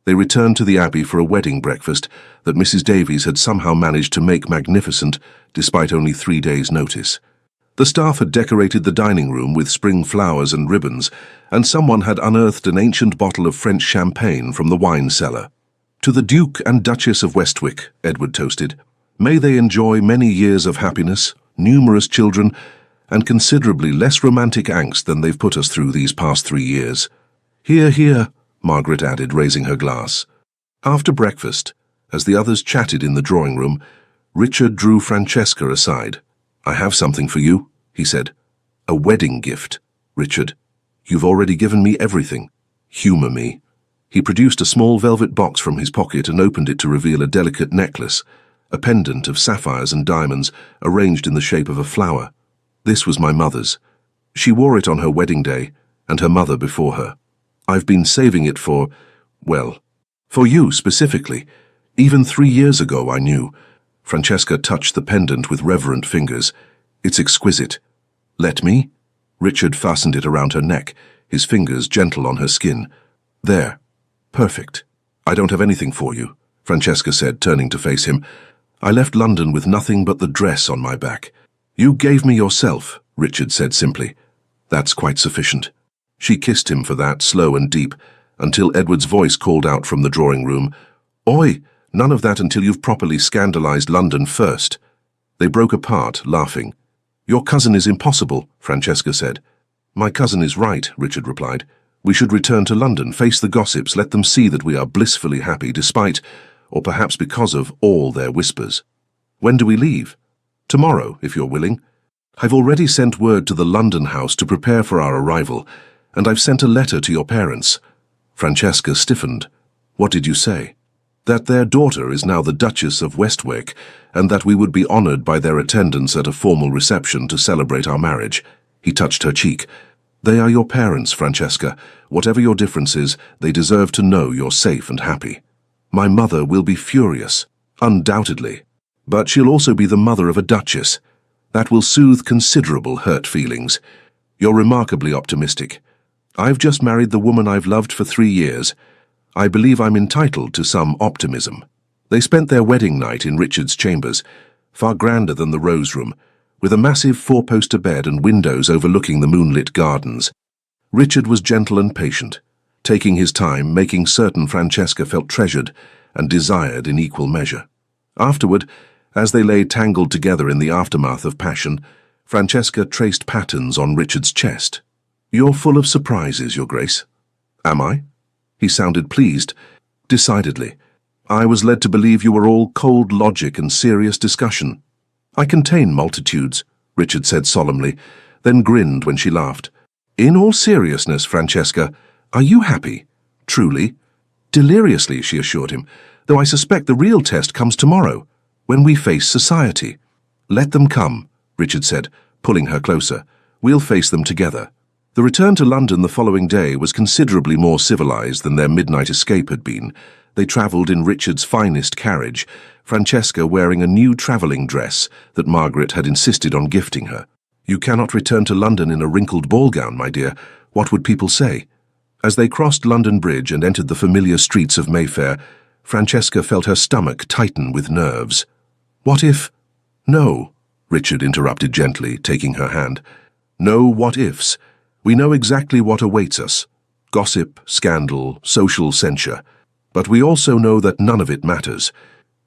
They returned to the Abbey for a wedding breakfast that Mrs. Davies had somehow managed to make magnificent, despite only 3 days' notice. The staff had decorated the dining room with spring flowers and ribbons, and someone had unearthed an ancient bottle of French champagne from the wine cellar. "To the Duke and Duchess of Westwick," Edward toasted. "May they enjoy many years of happiness, numerous children, and considerably less romantic angst than they've put us through these past 3 years." "Hear, hear," Margaret added, raising her glass. After breakfast, as the others chatted in the drawing room, Richard drew Francesca aside. "I have something for you," he said. "A wedding gift, Richard. You've already given me everything. Humour me." He produced a small velvet box from his pocket and opened it to reveal a delicate necklace, a pendant of sapphires and diamonds arranged in the shape of a flower. "This was my mother's. She wore it on her wedding day, and her mother before her. I've been saving it for you specifically. Even 3 years ago I knew." Francesca touched the pendant with reverent fingers. "It's exquisite." "Let me?" Richard fastened it around her neck, his fingers gentle on her skin. "There. Perfect. I don't have anything for you," Francesca said, turning to face him. "I left London with nothing but the dress on my back." "You gave me yourself," Richard said simply. "That's quite sufficient." She kissed him for that, slow and deep, until Edward's voice called out from the drawing room, "Oi, none of that until you've properly scandalized London first." They broke apart, laughing. "Your cousin is impossible," Francesca said. "My cousin is right," Richard replied. "We should return to London, face the gossips, let them see that we are blissfully happy despite, or perhaps because of, all their whispers." "When do we leave?" "Tomorrow, if you're willing. I've already sent word to the London house to prepare for our arrival, and I've sent a letter to your parents." Francesca stiffened. "What did you say?" "That their daughter is now the Duchess of Westwick, and that we would be honoured by their attendance at a formal reception to celebrate our marriage." He touched her cheek. "They are your parents, Francesca. Whatever your differences, they deserve to know you're safe and happy." "My mother will be furious, undoubtedly. But she'll also be the mother of a duchess. That will soothe considerable hurt feelings. You're remarkably optimistic. I've just married the woman I've loved for 3 years. I believe I'm entitled to some optimism." They spent their wedding night in Richard's chambers, far grander than the Rose Room, with a massive 4-poster bed and windows overlooking the moonlit gardens. Richard was gentle and patient, taking his time, making certain Francesca felt treasured and desired in equal measure. Afterward, as they lay tangled together in the aftermath of passion, Francesca traced patterns on Richard's chest. "You're full of surprises, Your Grace." "Am I?" He sounded pleased. "Decidedly. I was led to believe you were all cold logic and serious discussion." "I contain multitudes," Richard said solemnly, then grinned when she laughed. "In all seriousness, Francesca, are you happy? Truly?" "Deliriously," she assured him, "though I suspect the real test comes tomorrow, when we face society." "Let them come," Richard said, pulling her closer. "We'll face them together." The return to London the following day was considerably more civilized than their midnight escape had been. They travelled in Richard's finest carriage, Francesca wearing a new travelling dress that Margaret had insisted on gifting her. "You cannot return to London in a wrinkled ball gown, my dear. What would people say?" As they crossed London Bridge and entered the familiar streets of Mayfair, Francesca felt her stomach tighten with nerves. "What if—" "No," Richard interrupted gently, taking her hand. "No what-ifs. We know exactly what awaits us. Gossip, scandal, social censure. But we also know that none of it matters.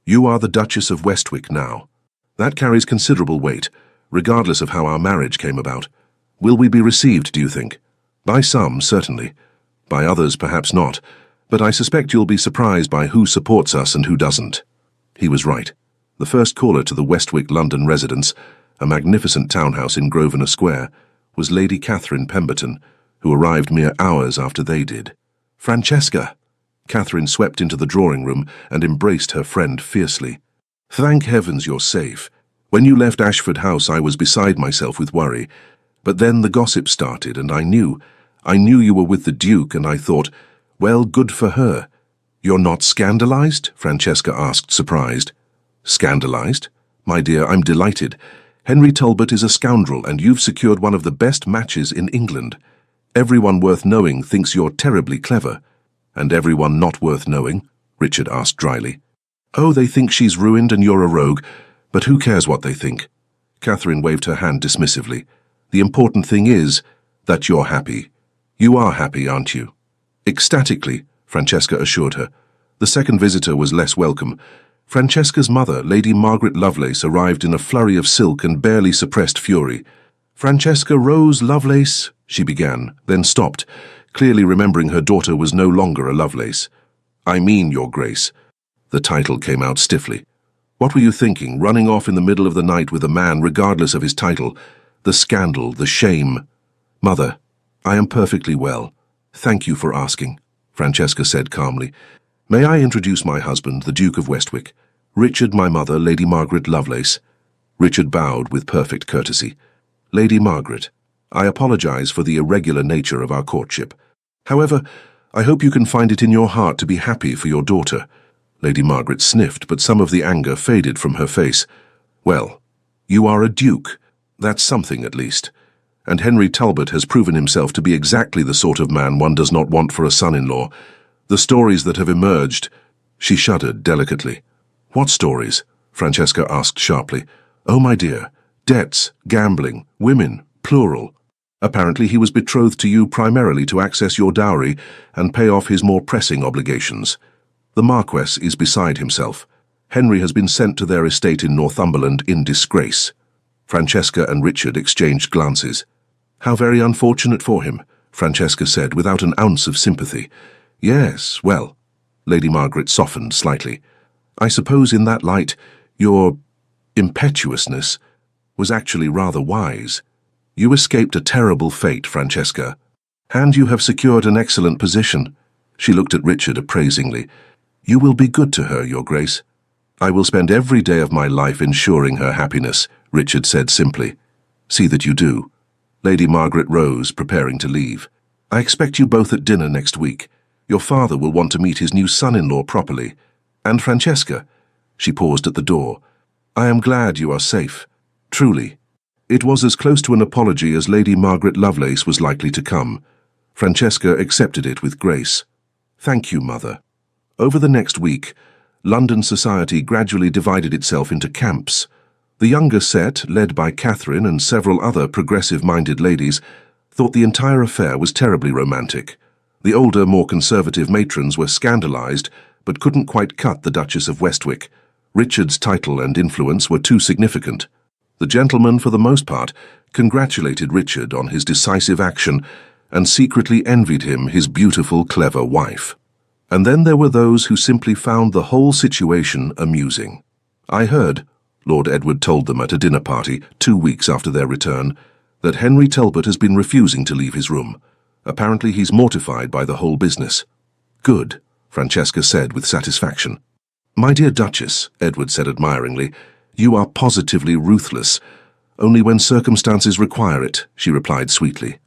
You are the Duchess of Westwick now. That carries considerable weight, regardless of how our marriage came about. Will we be received, do you think? By some, certainly. By others, perhaps not. But I suspect you'll be surprised by who supports us and who doesn't." He was right. The first caller to the Westwick London residence, a magnificent townhouse in Grosvenor Square, was Lady Catherine Pemberton, who arrived mere hours after they did. "Francesca!" Catherine swept into the drawing room and embraced her friend fiercely. "Thank heavens you're safe. When you left Ashford House I was beside myself with worry. But then the gossip started, and I knew you were with the Duke, and I thought, well, good for her. You're not scandalized? Francesca asked, surprised. Scandalized? My dear, I'm delighted. Henry Talbot is a scoundrel, and you've secured one of the best matches in England. Everyone worth knowing thinks you're terribly clever. And everyone not worth knowing? Richard asked dryly. Oh, they think she's ruined and you're a rogue, but who cares what they think? Catherine waved her hand dismissively. The important thing is that you're happy. You are happy, aren't you? Ecstatically, Francesca assured her. The second visitor was less welcome. Francesca's mother, Lady Margaret Lovelace, arrived in a flurry of silk and barely suppressed fury. Francesca Rose Lovelace, she began, then stopped, clearly remembering her daughter was no longer a Lovelace. I mean, Your Grace. The title came out stiffly. What were you thinking, running off in the middle of the night with a man regardless of his title? The scandal, the shame. Mother, I am perfectly well. Thank you for asking, Francesca said calmly. May I introduce my husband, the Duke of Westwick? Richard, my mother, Lady Margaret Lovelace. Richard bowed with perfect courtesy. Lady Margaret, I apologize for the irregular nature of our courtship. However, I hope you can find it in your heart to be happy for your daughter. Lady Margaret sniffed, but some of the anger faded from her face. Well, you are a duke. That's something, at least. And Henry Talbot has proven himself to be exactly the sort of man one does not want for a son-in-law. The stories that have emerged... She shuddered delicately. What stories? Francesca asked sharply. Oh, my dear. Debts, gambling, women, plural. Apparently he was betrothed to you primarily to access your dowry and pay off his more pressing obligations. The Marquess is beside himself. Henry has been sent to their estate in Northumberland in disgrace. Francesca and Richard exchanged glances. How very unfortunate for him, Francesca said without an ounce of sympathy. Yes, well, Lady Margaret softened slightly. I suppose in that light, your impetuousness was actually rather wise. You escaped a terrible fate, Francesca. And you have secured an excellent position. She looked at Richard appraisingly. You will be good to her, Your Grace. I will spend every day of my life ensuring her happiness, Richard said simply. See that you do. Lady Margaret rose, preparing to leave. I expect you both at dinner next week. Your father will want to meet his new son-in-law properly. And Francesca, she paused at the door. I am glad you are safe. Truly. It was as close to an apology as Lady Margaret Lovelace was likely to come. Francesca accepted it with grace. Thank you, Mother. Over the next week, London society gradually divided itself into camps. The younger set, led by Catherine and several other progressive-minded ladies, thought the entire affair was terribly romantic. The older, more conservative matrons were scandalized, but couldn't quite cut the Duchess of Westwick. Richard's title and influence were too significant. The gentlemen, for the most part, congratulated Richard on his decisive action and secretly envied him his beautiful, clever wife. And then there were those who simply found the whole situation amusing. I heard, Lord Edward told them at a dinner party 2 weeks after their return, that Henry Talbot has been refusing to leave his room. Apparently he's mortified by the whole business. Good, Francesca said with satisfaction. My dear Duchess, Edward said admiringly, you are positively ruthless. Only when circumstances require it, she replied sweetly.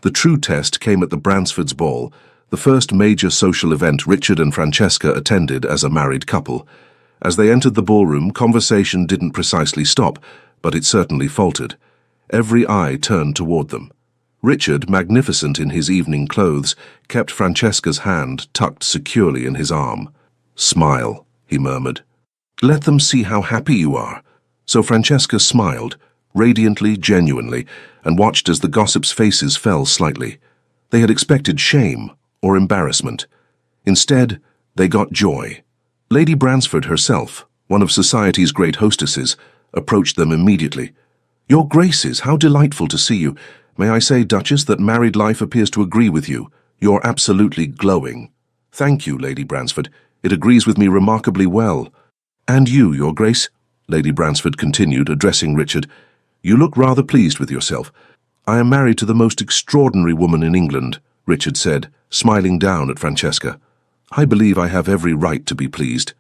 The true test came at the Bransfords' ball, the first major social event Richard and Francesca attended as a married couple. As they entered the ballroom, conversation didn't precisely stop, but it certainly faltered. Every eye turned toward them. Richard, magnificent in his evening clothes, kept Francesca's hand tucked securely in his arm. Smile, he murmured. Let them see how happy you are. So Francesca smiled, radiantly, genuinely, and watched as the gossips' faces fell slightly. They had expected shame or embarrassment. Instead, they got joy. Lady Bransford herself, one of society's great hostesses, approached them immediately. Your Graces, how delightful to see you. May I say, Duchess, that married life appears to agree with you. You're absolutely glowing. Thank you, Lady Bransford. It agrees with me remarkably well. And you, Your Grace, Lady Bransford continued, addressing Richard. You look rather pleased with yourself. I am married to the most extraordinary woman in England, Richard said, smiling down at Francesca. I believe I have every right to be pleased.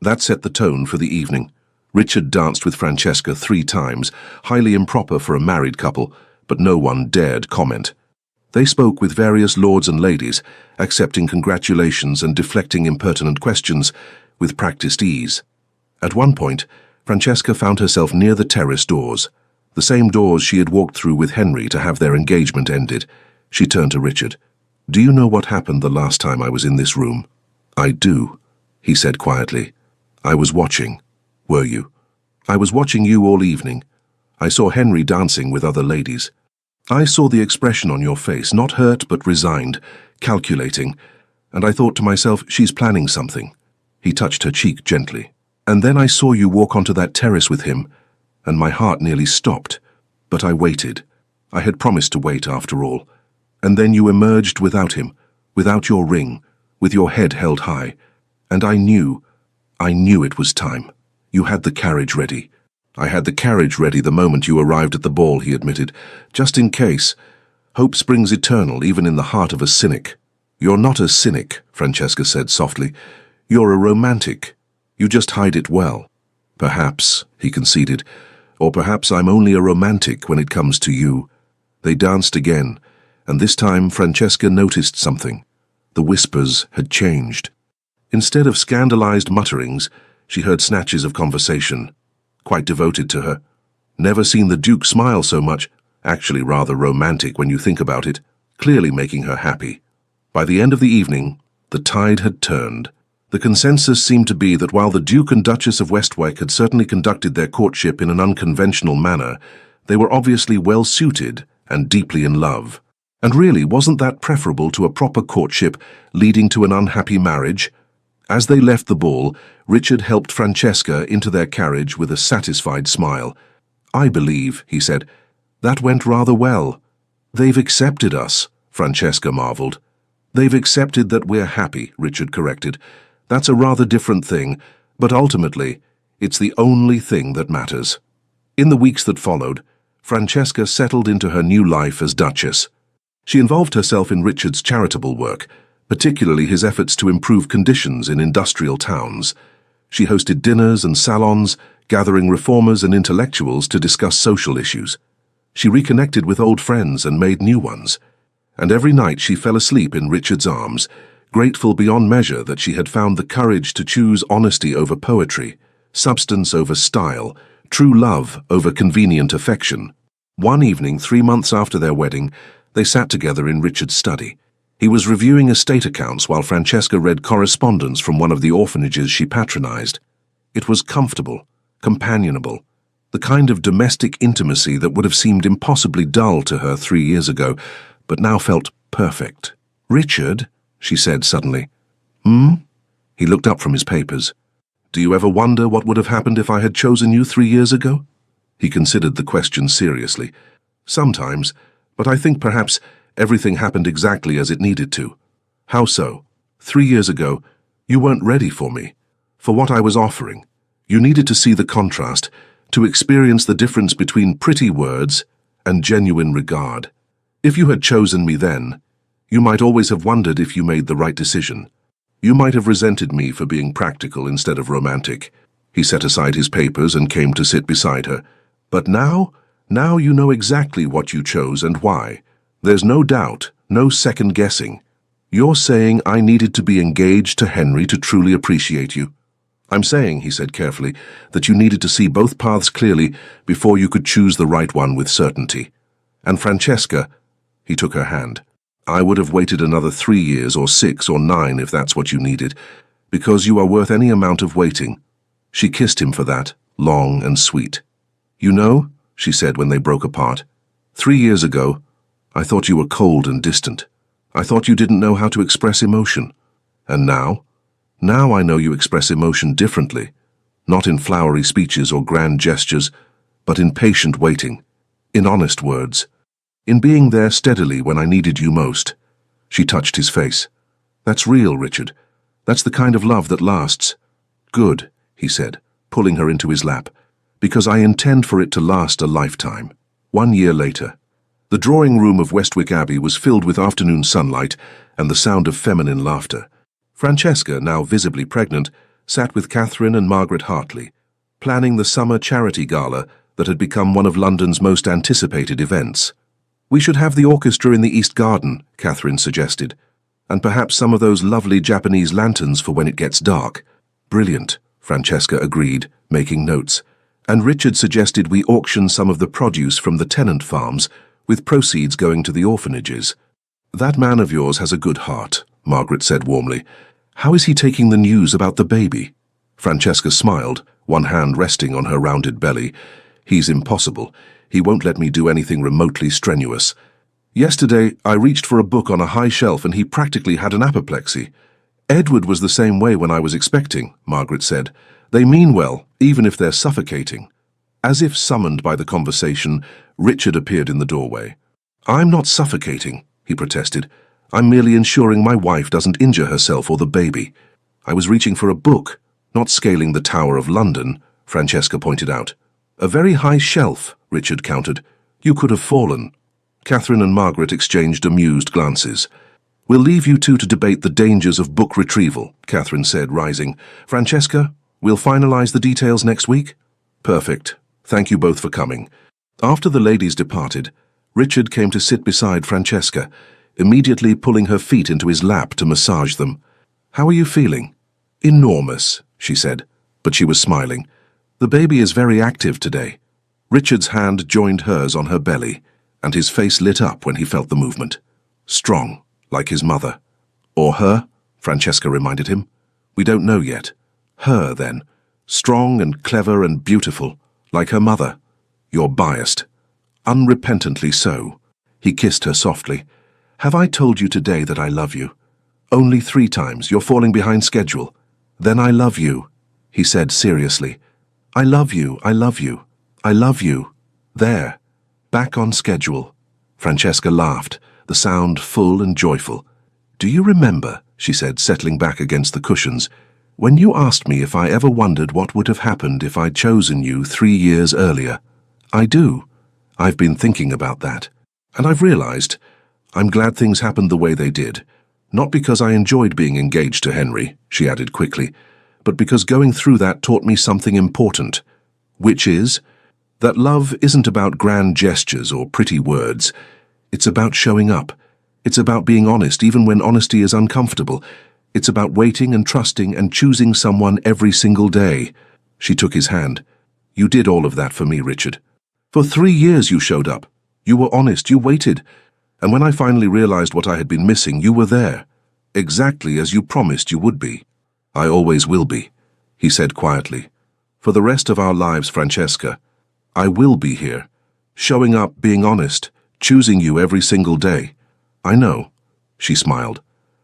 That set the tone for the evening. Richard danced with Francesca 3 times, highly improper for a married couple, but no one dared comment. They spoke with various lords and ladies, accepting congratulations and deflecting impertinent questions with practiced ease. At one point, Francesca found herself near the terrace doors, the same doors she had walked through with Henry to have their engagement ended. She turned to Richard. "Do you know what happened the last time I was in this room?" "I do," he said quietly. "I was watching." "Were you?" "I was watching you all evening. I saw Henry dancing with other ladies. I saw the expression on your face, not hurt but resigned, calculating, and I thought to myself, she's planning something." He touched her cheek gently. "And then I saw you walk onto that terrace with him, and my heart nearly stopped. But I waited. I had promised to wait after all. And then you emerged without him, without your ring, with your head held high. And I knew it was time. You had the carriage ready." "I had the carriage ready the moment you arrived at the ball," he admitted, "just in case. Hope springs eternal even in the heart of a cynic." "You're not a cynic," Francesca said softly. "You're a romantic. You just hide it well." "Perhaps," he conceded, "or perhaps I'm only a romantic when it comes to you." They danced again, and this time Francesca noticed something. The whispers had changed. Instead of scandalized mutterings, she heard snatches of conversation. Quite devoted to her. Never seen the Duke smile so much, actually rather romantic when you think about it, clearly making her happy. By the end of the evening, the tide had turned. The consensus seemed to be that while the Duke and Duchess of Westwyck had certainly conducted their courtship in an unconventional manner, they were obviously well-suited and deeply in love. And really, wasn't that preferable to a proper courtship leading to an unhappy marriage? As they left the ball, Richard helped Francesca into their carriage with a satisfied smile. "I believe," he said, "that went rather well." "They've accepted us," Francesca marveled. "They've accepted that we're happy," Richard corrected. "That's a rather different thing, but ultimately, it's the only thing that matters." In the weeks that followed, Francesca settled into her new life as Duchess. She involved herself in Richard's charitable work, particularly his efforts to improve conditions in industrial towns. She hosted dinners and salons, gathering reformers and intellectuals to discuss social issues. She reconnected with old friends and made new ones. And every night she fell asleep in Richard's arms, grateful beyond measure that she had found the courage to choose honesty over poetry, substance over style, true love over convenient affection. One evening, 3 months after their wedding, they sat together in Richard's study. He was reviewing estate accounts while Francesca read correspondence from one of the orphanages she patronized. It was comfortable, companionable, the kind of domestic intimacy that would have seemed impossibly dull to her 3 years ago, but now felt perfect. "Richard," she said suddenly. "Hmm?" He looked up from his papers. "Do you ever wonder what would have happened if I had chosen you 3 years ago?" He considered the question seriously. "Sometimes, but I think perhaps everything happened exactly as it needed to." "How so?" 3 years ago, you weren't ready for me, for what I was offering. You needed to see the contrast, to experience the difference between pretty words and genuine regard. If you had chosen me then, you might always have wondered if you made the right decision. You might have resented me for being practical instead of romantic." He set aside his papers and came to sit beside her. "But now you know exactly what you chose and why. There's no doubt, no second guessing. You're saying I needed to be engaged to Henry to truly appreciate you." "I'm saying," he said carefully, "that you needed to see both paths clearly before you could choose the right one with certainty. And Francesca," he took her hand, "I would have waited another 3 years or 6 or 9 if that's what you needed, because you are worth any amount of waiting." She kissed him for that, long and sweet. "You know," she said when they broke apart, 3 years ago, I thought you were cold and distant. I thought you didn't know how to express emotion. And now? Now I know you express emotion differently, not in flowery speeches or grand gestures, but in patient waiting, in honest words, in being there steadily when I needed you most." She touched his face. "That's real, Richard. That's the kind of love that lasts." "Good," he said, pulling her into his lap, "because I intend for it to last a lifetime." 1 year later, the drawing room of Westwyck Abbey was filled with afternoon sunlight and the sound of feminine laughter. Francesca, now visibly pregnant, sat with Catherine and Margaret Hartley, planning the summer charity gala that had become one of London's most anticipated events. We should have the orchestra in the East Garden, Catherine suggested, and perhaps some of those lovely Japanese lanterns for when it gets dark. Brilliant, Francesca agreed, making notes, and Richard suggested we auction some of the produce from the tenant farms, with proceeds going to the orphanages. That man of yours has a good heart, Margaret said warmly. How is he taking the news about the baby? Francesca smiled, one hand resting on her rounded belly. He's impossible. He won't let me do anything remotely strenuous. Yesterday, I reached for a book on a high shelf and he practically had an apoplexy. Edward was the same way when I was expecting, Margaret said. They mean well, even if they're suffocating. As if summoned by the conversation, Richard appeared in the doorway. I'm not suffocating, he protested. I'm merely ensuring my wife doesn't injure herself or the baby. I was reaching for a book, not scaling the Tower of London, Francesca pointed out. A very high shelf, Richard countered. You could have fallen. Catherine and Margaret exchanged amused glances. We'll leave you two to debate the dangers of book retrieval, Catherine said, rising. Francesca, we'll finalize the details next week? Perfect. Thank you both for coming. After the ladies departed, Richard came to sit beside Francesca, immediately pulling her feet into his lap to massage them. How are you feeling? Enormous, she said, but she was smiling. The baby is very active today. Richard's hand joined hers on her belly, and his face lit up when he felt the movement. Strong, like his mother. Or her, Francesca reminded him. We don't know yet. Her, then. Strong and clever and beautiful, like her mother. You're biased. Unrepentantly so. He kissed her softly. Have I told you today that I love you? Only 3 times. You're falling behind schedule. Then I love you, he said seriously. I love you, I love you, I love you. There. Back on schedule. Francesca laughed, the sound full and joyful. Do you remember, she said, settling back against the cushions, when you asked me if I ever wondered what would have happened if I'd chosen you 3 years earlier? I do. I've been thinking about that. And I've realized I'm glad things happened the way they did. Not because I enjoyed being engaged to Henry, she added quickly, but because going through that taught me something important, which is that love isn't about grand gestures or pretty words. It's about showing up. It's about being honest even when honesty is uncomfortable. It's about waiting and trusting and choosing someone every single day. She took his hand. You did all of that for me, Richard. For 3 years you showed up. You were honest, you waited. And when I finally realized what I had been missing, you were there. Exactly as you promised you would be. I always will be, he said quietly. For the rest of our lives, Francesca, I will be here. Showing up, being honest, choosing you every single day. I know, she smiled.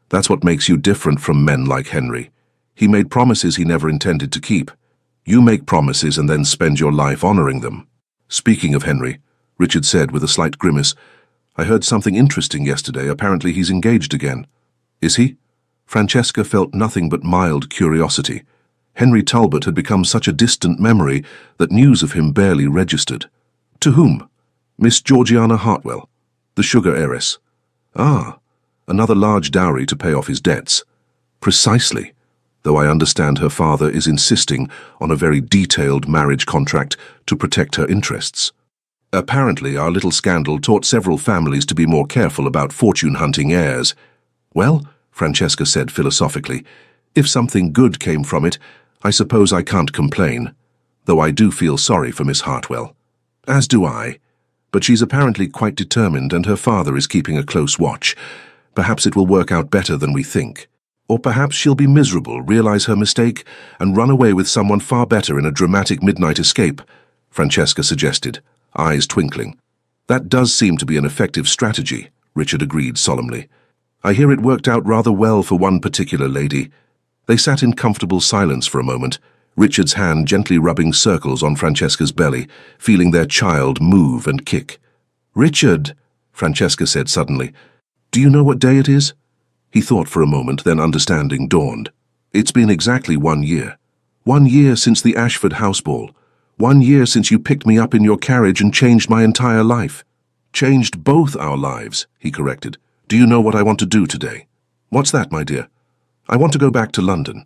That's what makes you different from men like Henry. He made promises he never intended to keep. You make promises and then spend your life honoring them. Speaking of Henry, Richard said with a slight grimace, I heard something interesting yesterday. Apparently he's engaged again. Is he? Francesca felt nothing but mild curiosity. Henry Talbot had become such a distant memory that news of him barely registered. To whom? Miss Georgiana Hartwell, the sugar heiress. Ah, another large dowry to pay off his debts. Precisely, though I understand her father is insisting on a very detailed marriage contract to protect her interests. Apparently, our little scandal taught several families to be more careful about fortune-hunting heirs. Well, Francesca said philosophically, if something good came from it, I suppose I can't complain, though I do feel sorry for Miss Hartwell. As do I. But she's apparently quite determined and her father is keeping a close watch. Perhaps it will work out better than we think. Or perhaps she'll be miserable, realize her mistake, and run away with someone far better in a dramatic midnight escape, Francesca suggested, eyes twinkling. That does seem to be an effective strategy, Richard agreed solemnly. I hear it worked out rather well for one particular lady. They sat in comfortable silence for a moment, Richard's hand gently rubbing circles on Francesca's belly, feeling their child move and kick. Richard, Francesca said suddenly, do you know what day it is? He thought for a moment, then understanding dawned. It's been exactly 1 year. 1 year since the Ashford house ball. 1 year since you picked me up in your carriage and changed my entire life. Changed both our lives, he corrected. Do you know what I want to do today? What's that, my dear? I want to go back to London.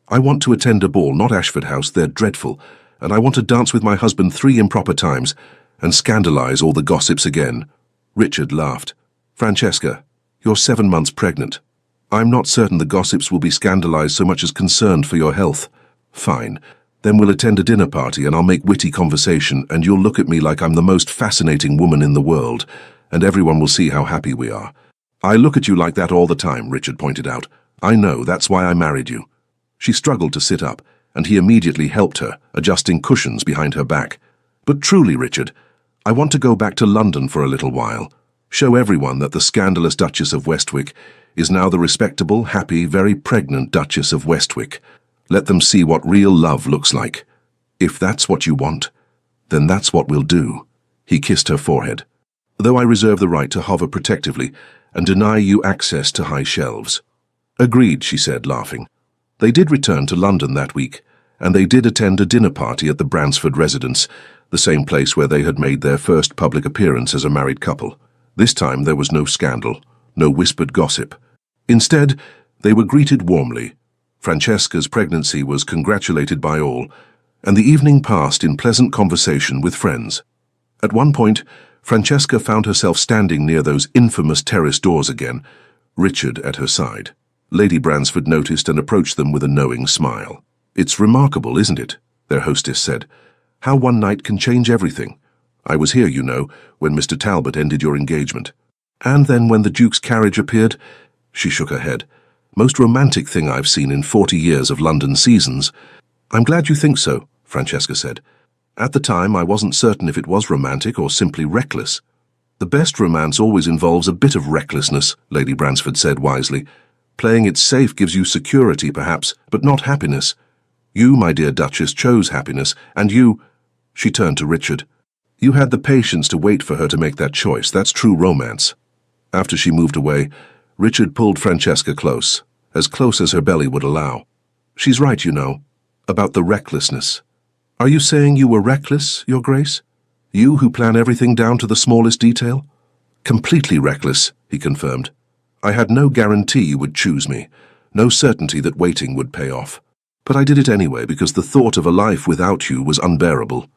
I want to attend a ball, not Ashford House, they're dreadful, and I want to dance with my husband 3 improper times and scandalize all the gossips again. Richard laughed. Francesca, you're 7 months pregnant. I'm not certain the gossips will be scandalized so much as concerned for your health. Fine. Then we'll attend a dinner party and I'll make witty conversation and you'll look at me like I'm the most fascinating woman in the world, and everyone will see how happy we are. I look at you like that all the time, Richard pointed out. I know, that's why I married you. She struggled to sit up, and he immediately helped her, adjusting cushions behind her back. But truly, Richard, I want to go back to London for a little while. Show everyone that the scandalous Duchess of Westwick is now the respectable, happy, very pregnant Duchess of Westwick. Let them see what real love looks like. If that's what you want, then that's what we'll do. He kissed her forehead. Though I reserve the right to hover protectively and deny you access to high shelves. Agreed, she said, laughing. They did return to London that week, and they did attend a dinner party at the Bransford residence, the same place where they had made their first public appearance as a married couple. This time there was no scandal, no whispered gossip. Instead, they were greeted warmly. Francesca's pregnancy was congratulated by all, and the evening passed in pleasant conversation with friends. At one point, Francesca found herself standing near those infamous terrace doors again, Richard at her side. Lady Bransford noticed and approached them with a knowing smile. It's remarkable, isn't it? Their hostess said. How one night can change everything. I was here, you know, when Mr. Talbot ended your engagement. And then when the Duke's carriage appeared, she shook her head. Most romantic thing I've seen in 40 years of London seasons. I'm glad you think so, Francesca said. At the time, I wasn't certain if it was romantic or simply reckless. The best romance always involves a bit of recklessness, Lady Bransford said wisely. Playing it safe gives you security, perhaps, but not happiness. You, my dear Duchess, chose happiness, and you— She turned to Richard. You had the patience to wait for her to make that choice. That's true romance. After she moved away, Richard pulled Francesca close as her belly would allow. She's right, you know, about the recklessness. Are you saying you were reckless, Your Grace? You who plan everything down to the smallest detail? Completely reckless, he confirmed. I had no guarantee you would choose me, no certainty that waiting would pay off. But I did it anyway because the thought of a life without you was unbearable.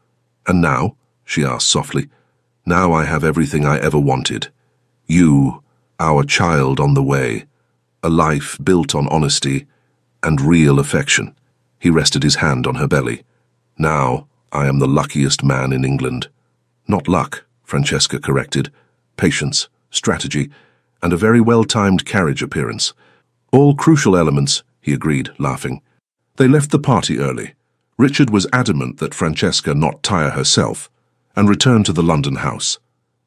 And now, she asked softly, now I have everything I ever wanted. You, our child on the way, a life built on honesty and real affection. He rested his hand on her belly. Now I am the luckiest man in England. Not luck, Francesca corrected. Patience, strategy, and a very well-timed carriage appearance. All crucial elements, he agreed, laughing. They left the party early. Richard was adamant that Francesca not tire herself, and returned to the London house.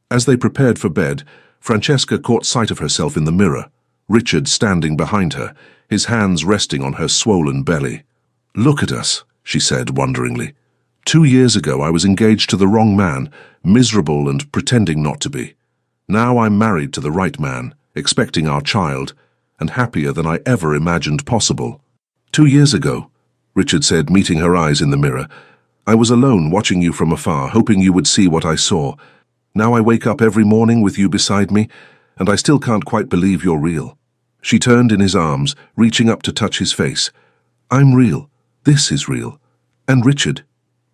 As they prepared for bed, Francesca caught sight of herself in the mirror, Richard standing behind her, his hands resting on her swollen belly. Look at us, she said wonderingly. 2 years ago I was engaged to the wrong man, miserable and pretending not to be. Now I'm married to the right man, expecting our child, and happier than I ever imagined possible. 2 years ago, Richard said, meeting her eyes in the mirror, I was alone watching you from afar, hoping you would see what I saw. Now I wake up every morning with you beside me, and I still can't quite believe you're real. She turned in his arms, reaching up to touch his face. I'm real. This is real. And Richard,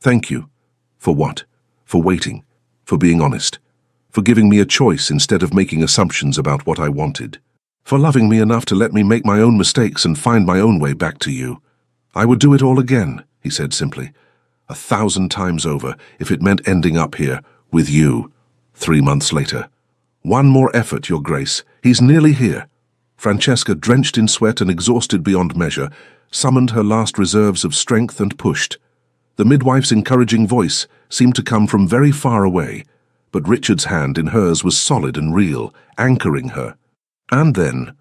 thank you. For what? For waiting. For being honest. For giving me a choice instead of making assumptions about what I wanted. For loving me enough to let me make my own mistakes and find my own way back to you. I would do it all again, he said simply. 1,000 times over, if it meant ending up here, with you, 3 months later. One more effort, Your Grace. He's nearly here. Francesca, drenched in sweat and exhausted beyond measure, summoned her last reserves of strength and pushed. The midwife's encouraging voice seemed to come from very far away, but Richard's hand in hers was solid and real, anchoring her. And then,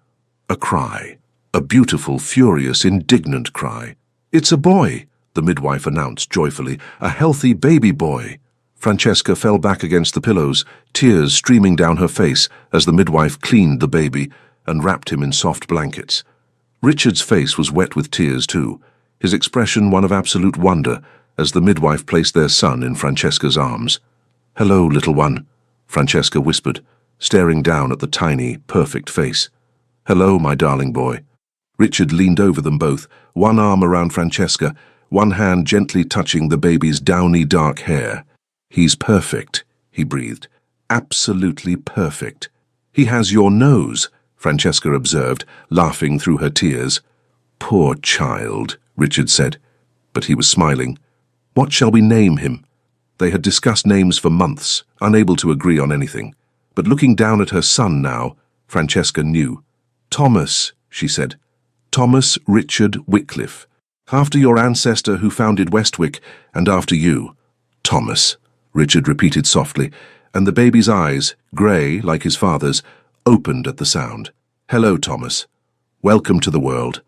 a cry. A beautiful, furious, indignant cry. It's a boy, the midwife announced joyfully. A healthy baby boy. Francesca fell back against the pillows, tears streaming down her face as the midwife cleaned the baby and wrapped him in soft blankets. Richard's face was wet with tears too, his expression one of absolute wonder as the midwife placed their son in Francesca's arms. Hello, little one, Francesca whispered, staring down at the tiny, perfect face. Hello, my darling boy. Richard leaned over them both, one arm around Francesca, one hand gently touching the baby's downy dark hair. He's perfect, he breathed. Absolutely perfect. He has your nose, Francesca observed, laughing through her tears. Poor child, Richard said, but he was smiling. What shall we name him? They had discussed names for months, unable to agree on anything. But looking down at her son now, Francesca knew. Thomas, she said. Thomas Richard Wycliffe. After your ancestor who founded Westwick, and after you. Thomas, Richard repeated softly, and the baby's eyes, grey like his father's, opened at the sound. Hello, Thomas. Welcome to the world.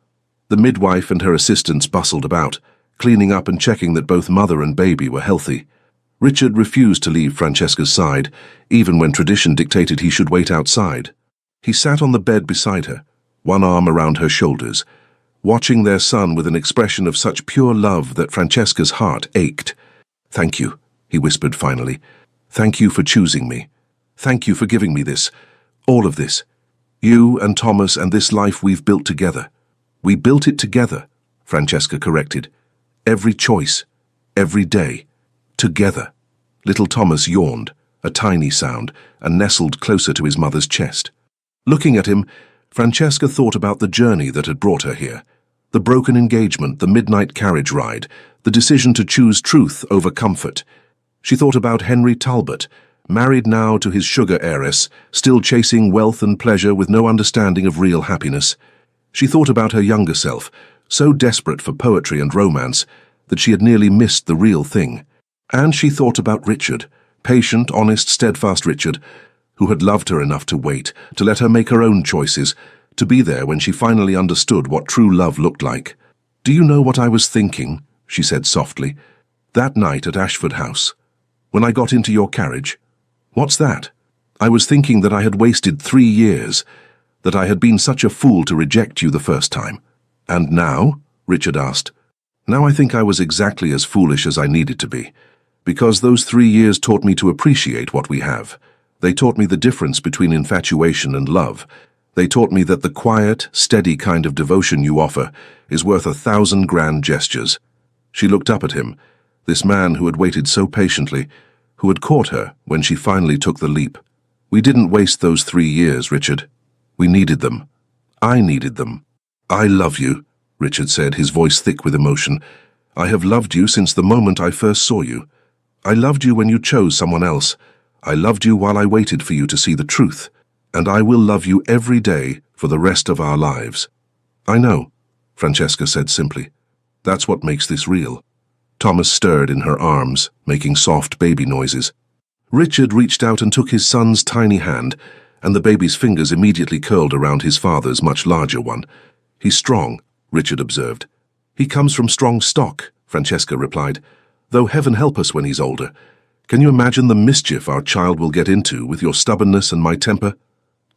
The midwife and her assistants bustled about, cleaning up and checking that both mother and baby were healthy. Richard refused to leave Francesca's side, even when tradition dictated he should wait outside. He sat on the bed beside her, one arm around her shoulders, watching their son with an expression of such pure love that Francesca's heart ached. Thank you, he whispered finally. Thank you for choosing me. Thank you for giving me this, all of this. You and Thomas and this life we've built together. We built it together, Francesca corrected. Every choice, every day, together. Little Thomas yawned, a tiny sound, and nestled closer to his mother's chest. Looking at him, Francesca thought about the journey that had brought her here. The broken engagement, the midnight carriage ride, the decision to choose truth over comfort. She thought about Henry Talbot, married now to his sugar heiress, still chasing wealth and pleasure with no understanding of real happiness. She thought about her younger self, so desperate for poetry and romance that she had nearly missed the real thing. And she thought about Richard, patient, honest, steadfast Richard, who had loved her enough to wait, to let her make her own choices, to be there when she finally understood what true love looked like. Do you know what I was thinking? She said softly. That night at Ashford House, when I got into your carriage. What's that? I was thinking that I had wasted 3 years, that I had been such a fool to reject you the first time. And now? Richard asked. Now I think I was exactly as foolish as I needed to be, because those 3 years taught me to appreciate what we have. They taught me the difference between infatuation and love. They taught me that the quiet, steady kind of devotion you offer is worth 1,000 grand gestures. She looked up at him, this man who had waited so patiently, who had caught her when she finally took the leap. We didn't waste those 3 years, Richard. We needed them. I needed them. I love you, Richard said, his voice thick with emotion. I have loved you since the moment I first saw you. I loved you when you chose someone else. I loved you while I waited for you to see the truth. And I will love you every day for the rest of our lives. I know, Francesca said simply. That's what makes this real. Thomas stirred in her arms, making soft baby noises. Richard reached out and took his son's tiny hand, and the baby's fingers immediately curled around his father's much larger one. He's strong, Richard observed. He comes from strong stock, Francesca replied, though heaven help us when he's older. Can you imagine the mischief our child will get into with your stubbornness and my temper?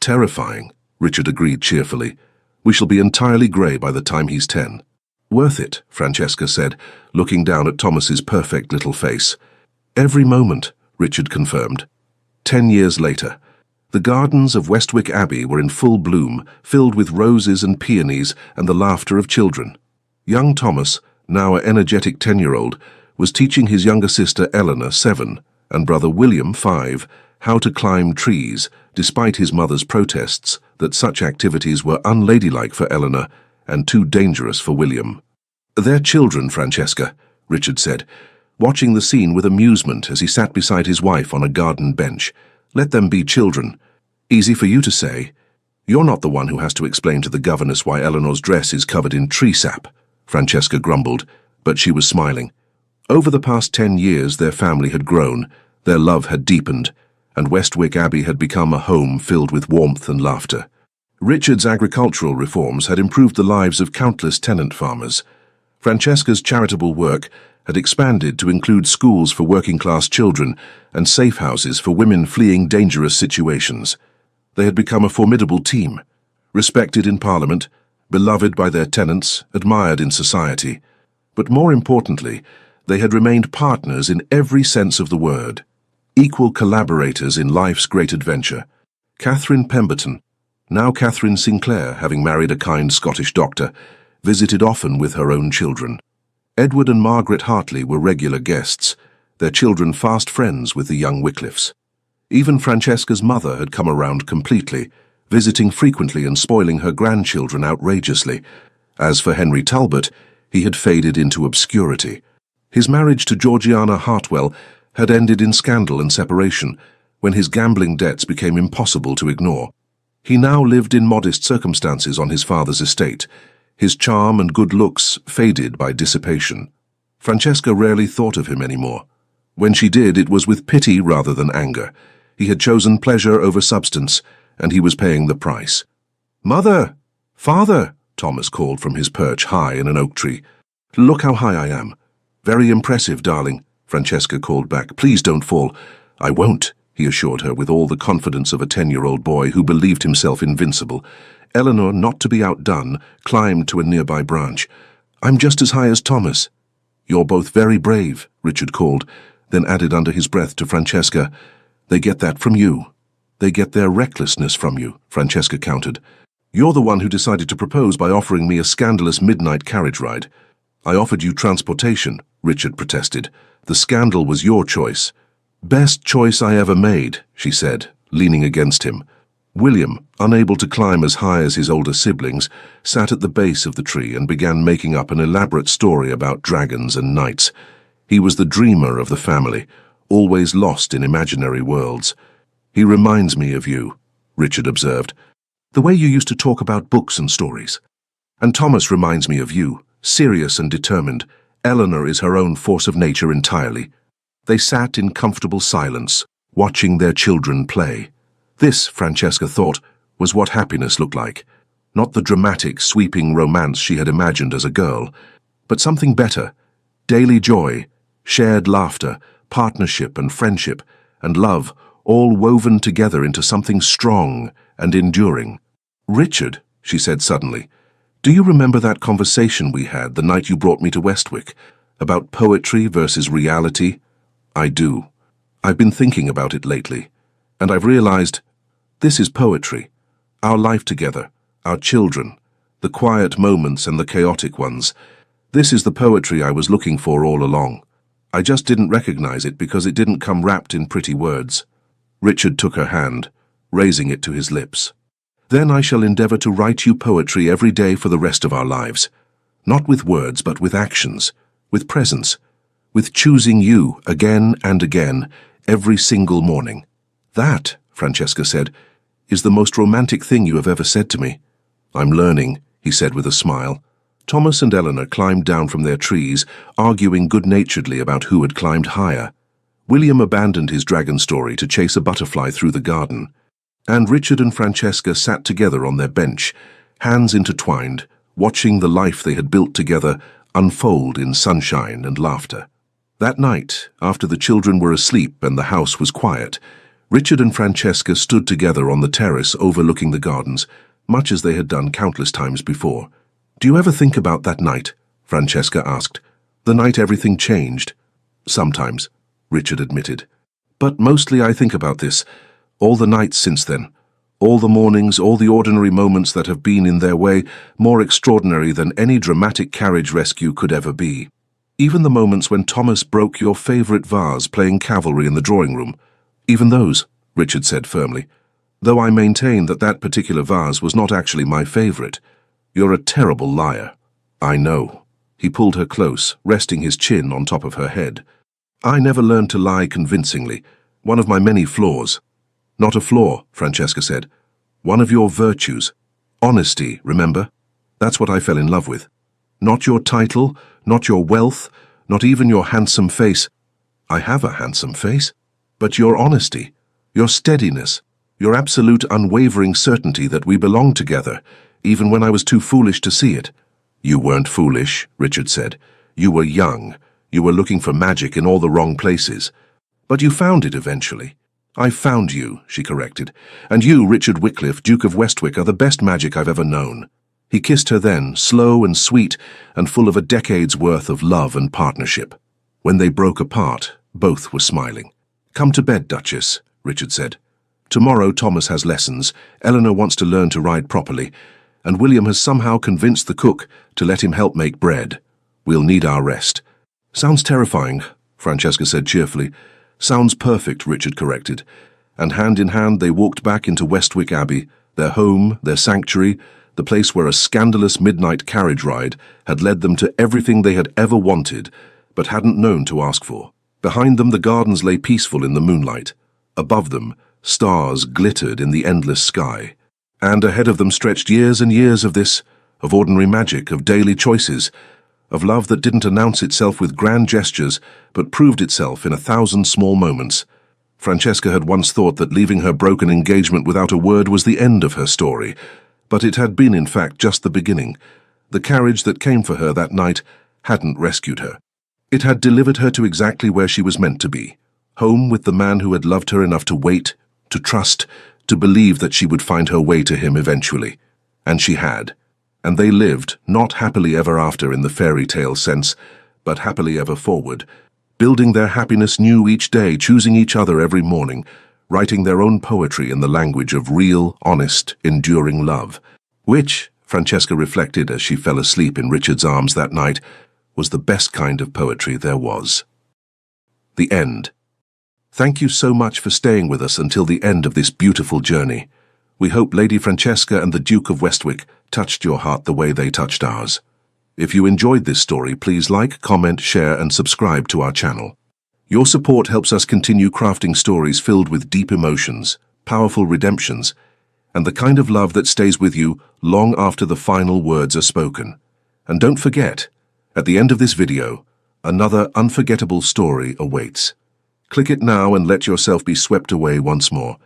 Terrifying, Richard agreed cheerfully. We shall be entirely grey by the time he's 10. Worth it, Francesca said, looking down at Thomas's perfect little face. Every moment, Richard confirmed. 10 years later, the gardens of Westwick Abbey were in full bloom, filled with roses and peonies and the laughter of children. Young Thomas, now an energetic 10-year-old, was teaching his younger sister Eleanor, 7, and brother William, 5, how to climb trees, despite his mother's protests that such activities were unladylike for Eleanor and too dangerous for William. They're children, Francesca, Richard said, watching the scene with amusement as he sat beside his wife on a garden bench. Let them be children. Easy for you to say. You're not the one who has to explain to the governess why Eleanor's dress is covered in tree sap, Francesca grumbled, but she was smiling. Over the past 10 years their family had grown, their love had deepened, and Westwick Abbey had become a home filled with warmth and laughter. Richard's agricultural reforms had improved the lives of countless tenant farmers. Francesca's charitable work had expanded to include schools for working-class children and safe houses for women fleeing dangerous situations. They had become a formidable team, respected in Parliament, beloved by their tenants, admired in society. But more importantly, they had remained partners in every sense of the word, equal collaborators in life's great adventure. Catherine Pemberton, now Catherine Sinclair, having married a kind Scottish doctor, visited often with her own children. Edward and Margaret Hartley were regular guests, their children fast friends with the young Wycliffes. Even Francesca's mother had come around completely, visiting frequently and spoiling her grandchildren outrageously. As for Henry Talbot, he had faded into obscurity. His marriage to Georgiana Hartwell had ended in scandal and separation, when his gambling debts became impossible to ignore. He now lived in modest circumstances on his father's estate. His charm and good looks faded by dissipation. Francesca rarely thought of him anymore. When she did, it was with pity rather than anger. He had chosen pleasure over substance, and he was paying the price. "Mother! Father!" Thomas called from his perch high in an oak tree. "Look how high I am." "Very impressive, darling," Francesca called back. "Please don't fall." "I won't," he assured her with all the confidence of a 10-year-old boy who believed himself invincible. Eleanor, not to be outdone, climbed to a nearby branch. "I'm just as high as Thomas." "You're both very brave," Richard called, then added under his breath to Francesca, "They get that from you." "They get their recklessness from you," Francesca countered. "You're the one who decided to propose by offering me a scandalous midnight carriage ride." "I offered you transportation," Richard protested. "The scandal was your choice." "Best choice I ever made," she said, leaning against him. William, unable to climb as high as his older siblings, sat at the base of the tree and began making up an elaborate story about dragons and knights. He was the dreamer of the family, always lost in imaginary worlds. "He reminds me of you," Richard observed. "The way you used to talk about books and stories. And Thomas reminds me of you, serious and determined. Eleanor is her own force of nature entirely." They sat in comfortable silence, watching their children play. This, Francesca thought, was what happiness looked like. Not the dramatic, sweeping romance she had imagined as a girl, but something better. Daily joy, shared laughter, partnership and friendship, and love, all woven together into something strong and enduring. "Richard," she said suddenly, "do you remember that conversation we had the night you brought me to Westwick, about poetry versus reality?" "I do. I've been thinking about it lately, and I've realized this is poetry. Our life together, our children, the quiet moments and the chaotic ones. This is the poetry I was looking for all along. I just didn't recognize it because it didn't come wrapped in pretty words." Richard took her hand, raising it to his lips. "Then I shall endeavor to write you poetry every day for the rest of our lives. Not with words, but with actions, with presence, with choosing you again and again, every single morning." "That," Francesca said, "is the most romantic thing you have ever said to me." "I'm learning," he said with a smile. Thomas and Eleanor climbed down from their trees, arguing good-naturedly about who had climbed higher. William abandoned his dragon story to chase a butterfly through the garden, and Richard and Francesca sat together on their bench, hands intertwined, watching the life they had built together unfold in sunshine and laughter. That night, after the children were asleep and the house was quiet, Richard and Francesca stood together on the terrace overlooking the gardens, much as they had done countless times before. "Do you ever think about that night?" Francesca asked. "The night everything changed?" "Sometimes," Richard admitted. "But mostly I think about this, all the nights since then, all the mornings, all the ordinary moments that have been in their way more extraordinary than any dramatic carriage rescue could ever be. Even the moments when Thomas broke your favorite vase playing cavalry in the drawing room. Even those," Richard said firmly, "though I maintain that that particular vase was not actually my favorite. You're a terrible liar." "I know." He pulled her close, resting his chin on top of her head. "I never learned to lie convincingly, one of my many flaws." "Not a flaw," Francesca said. "One of your virtues. Honesty, remember? That's what I fell in love with. Not your title, not your wealth, not even your handsome face." "I have a handsome face." "But your honesty, your steadiness, your absolute unwavering certainty that we belong together, even when I was too foolish to see it." "You weren't foolish," Richard said. "You were young. You were looking for magic in all the wrong places. But you found it eventually." "I found you," she corrected. "And you, Richard Wycliffe, Duke of Westwick, are the best magic I've ever known." He kissed her then, slow and sweet, and full of a decade's worth of love and partnership. When they broke apart, both were smiling. "Come to bed, Duchess," Richard said. "Tomorrow Thomas has lessons, Eleanor wants to learn to ride properly, and William has somehow convinced the cook to let him help make bread. We'll need our rest." "Sounds terrifying," Francesca said cheerfully. "Sounds perfect," Richard corrected. and hand in hand they walked back into Westwick Abbey, their home, their sanctuary, the place where a scandalous midnight carriage ride had led them to everything they had ever wanted, but hadn't known to ask for. Behind them the gardens lay peaceful in the moonlight. Above them, stars glittered in the endless sky. And ahead of them stretched years and years of this, of ordinary magic, of daily choices, of love that didn't announce itself with grand gestures, but proved itself in 1,000 small moments. Francesca had once thought that leaving her broken engagement without a word was the end of her story, but it had been in fact just the beginning. The carriage that came for her that night hadn't rescued her. It had delivered her to exactly where she was meant to be, home with the man who had loved her enough to wait, to trust, to believe that she would find her way to him eventually. And she had. And they lived, not happily ever after in the fairy tale sense, but happily ever forward, building their happiness new each day, choosing each other every morning, writing their own poetry in the language of real, honest, enduring love, which, Francesca reflected as she fell asleep in Richard's arms that night, was the best kind of poetry there was. The end. Thank you so much for staying with us until the end of this beautiful journey. We hope Lady Francesca and the Duke of Westwick touched your heart the way they touched ours. If you enjoyed this story, please like, comment, share, and subscribe to our channel. Your support helps us continue crafting stories filled with deep emotions, powerful redemptions, and the kind of love that stays with you long after the final words are spoken. And don't forget, at the end of this video, another unforgettable story awaits. Click it now and let yourself be swept away once more.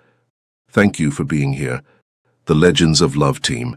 Thank you for being here. The Legends of Love team.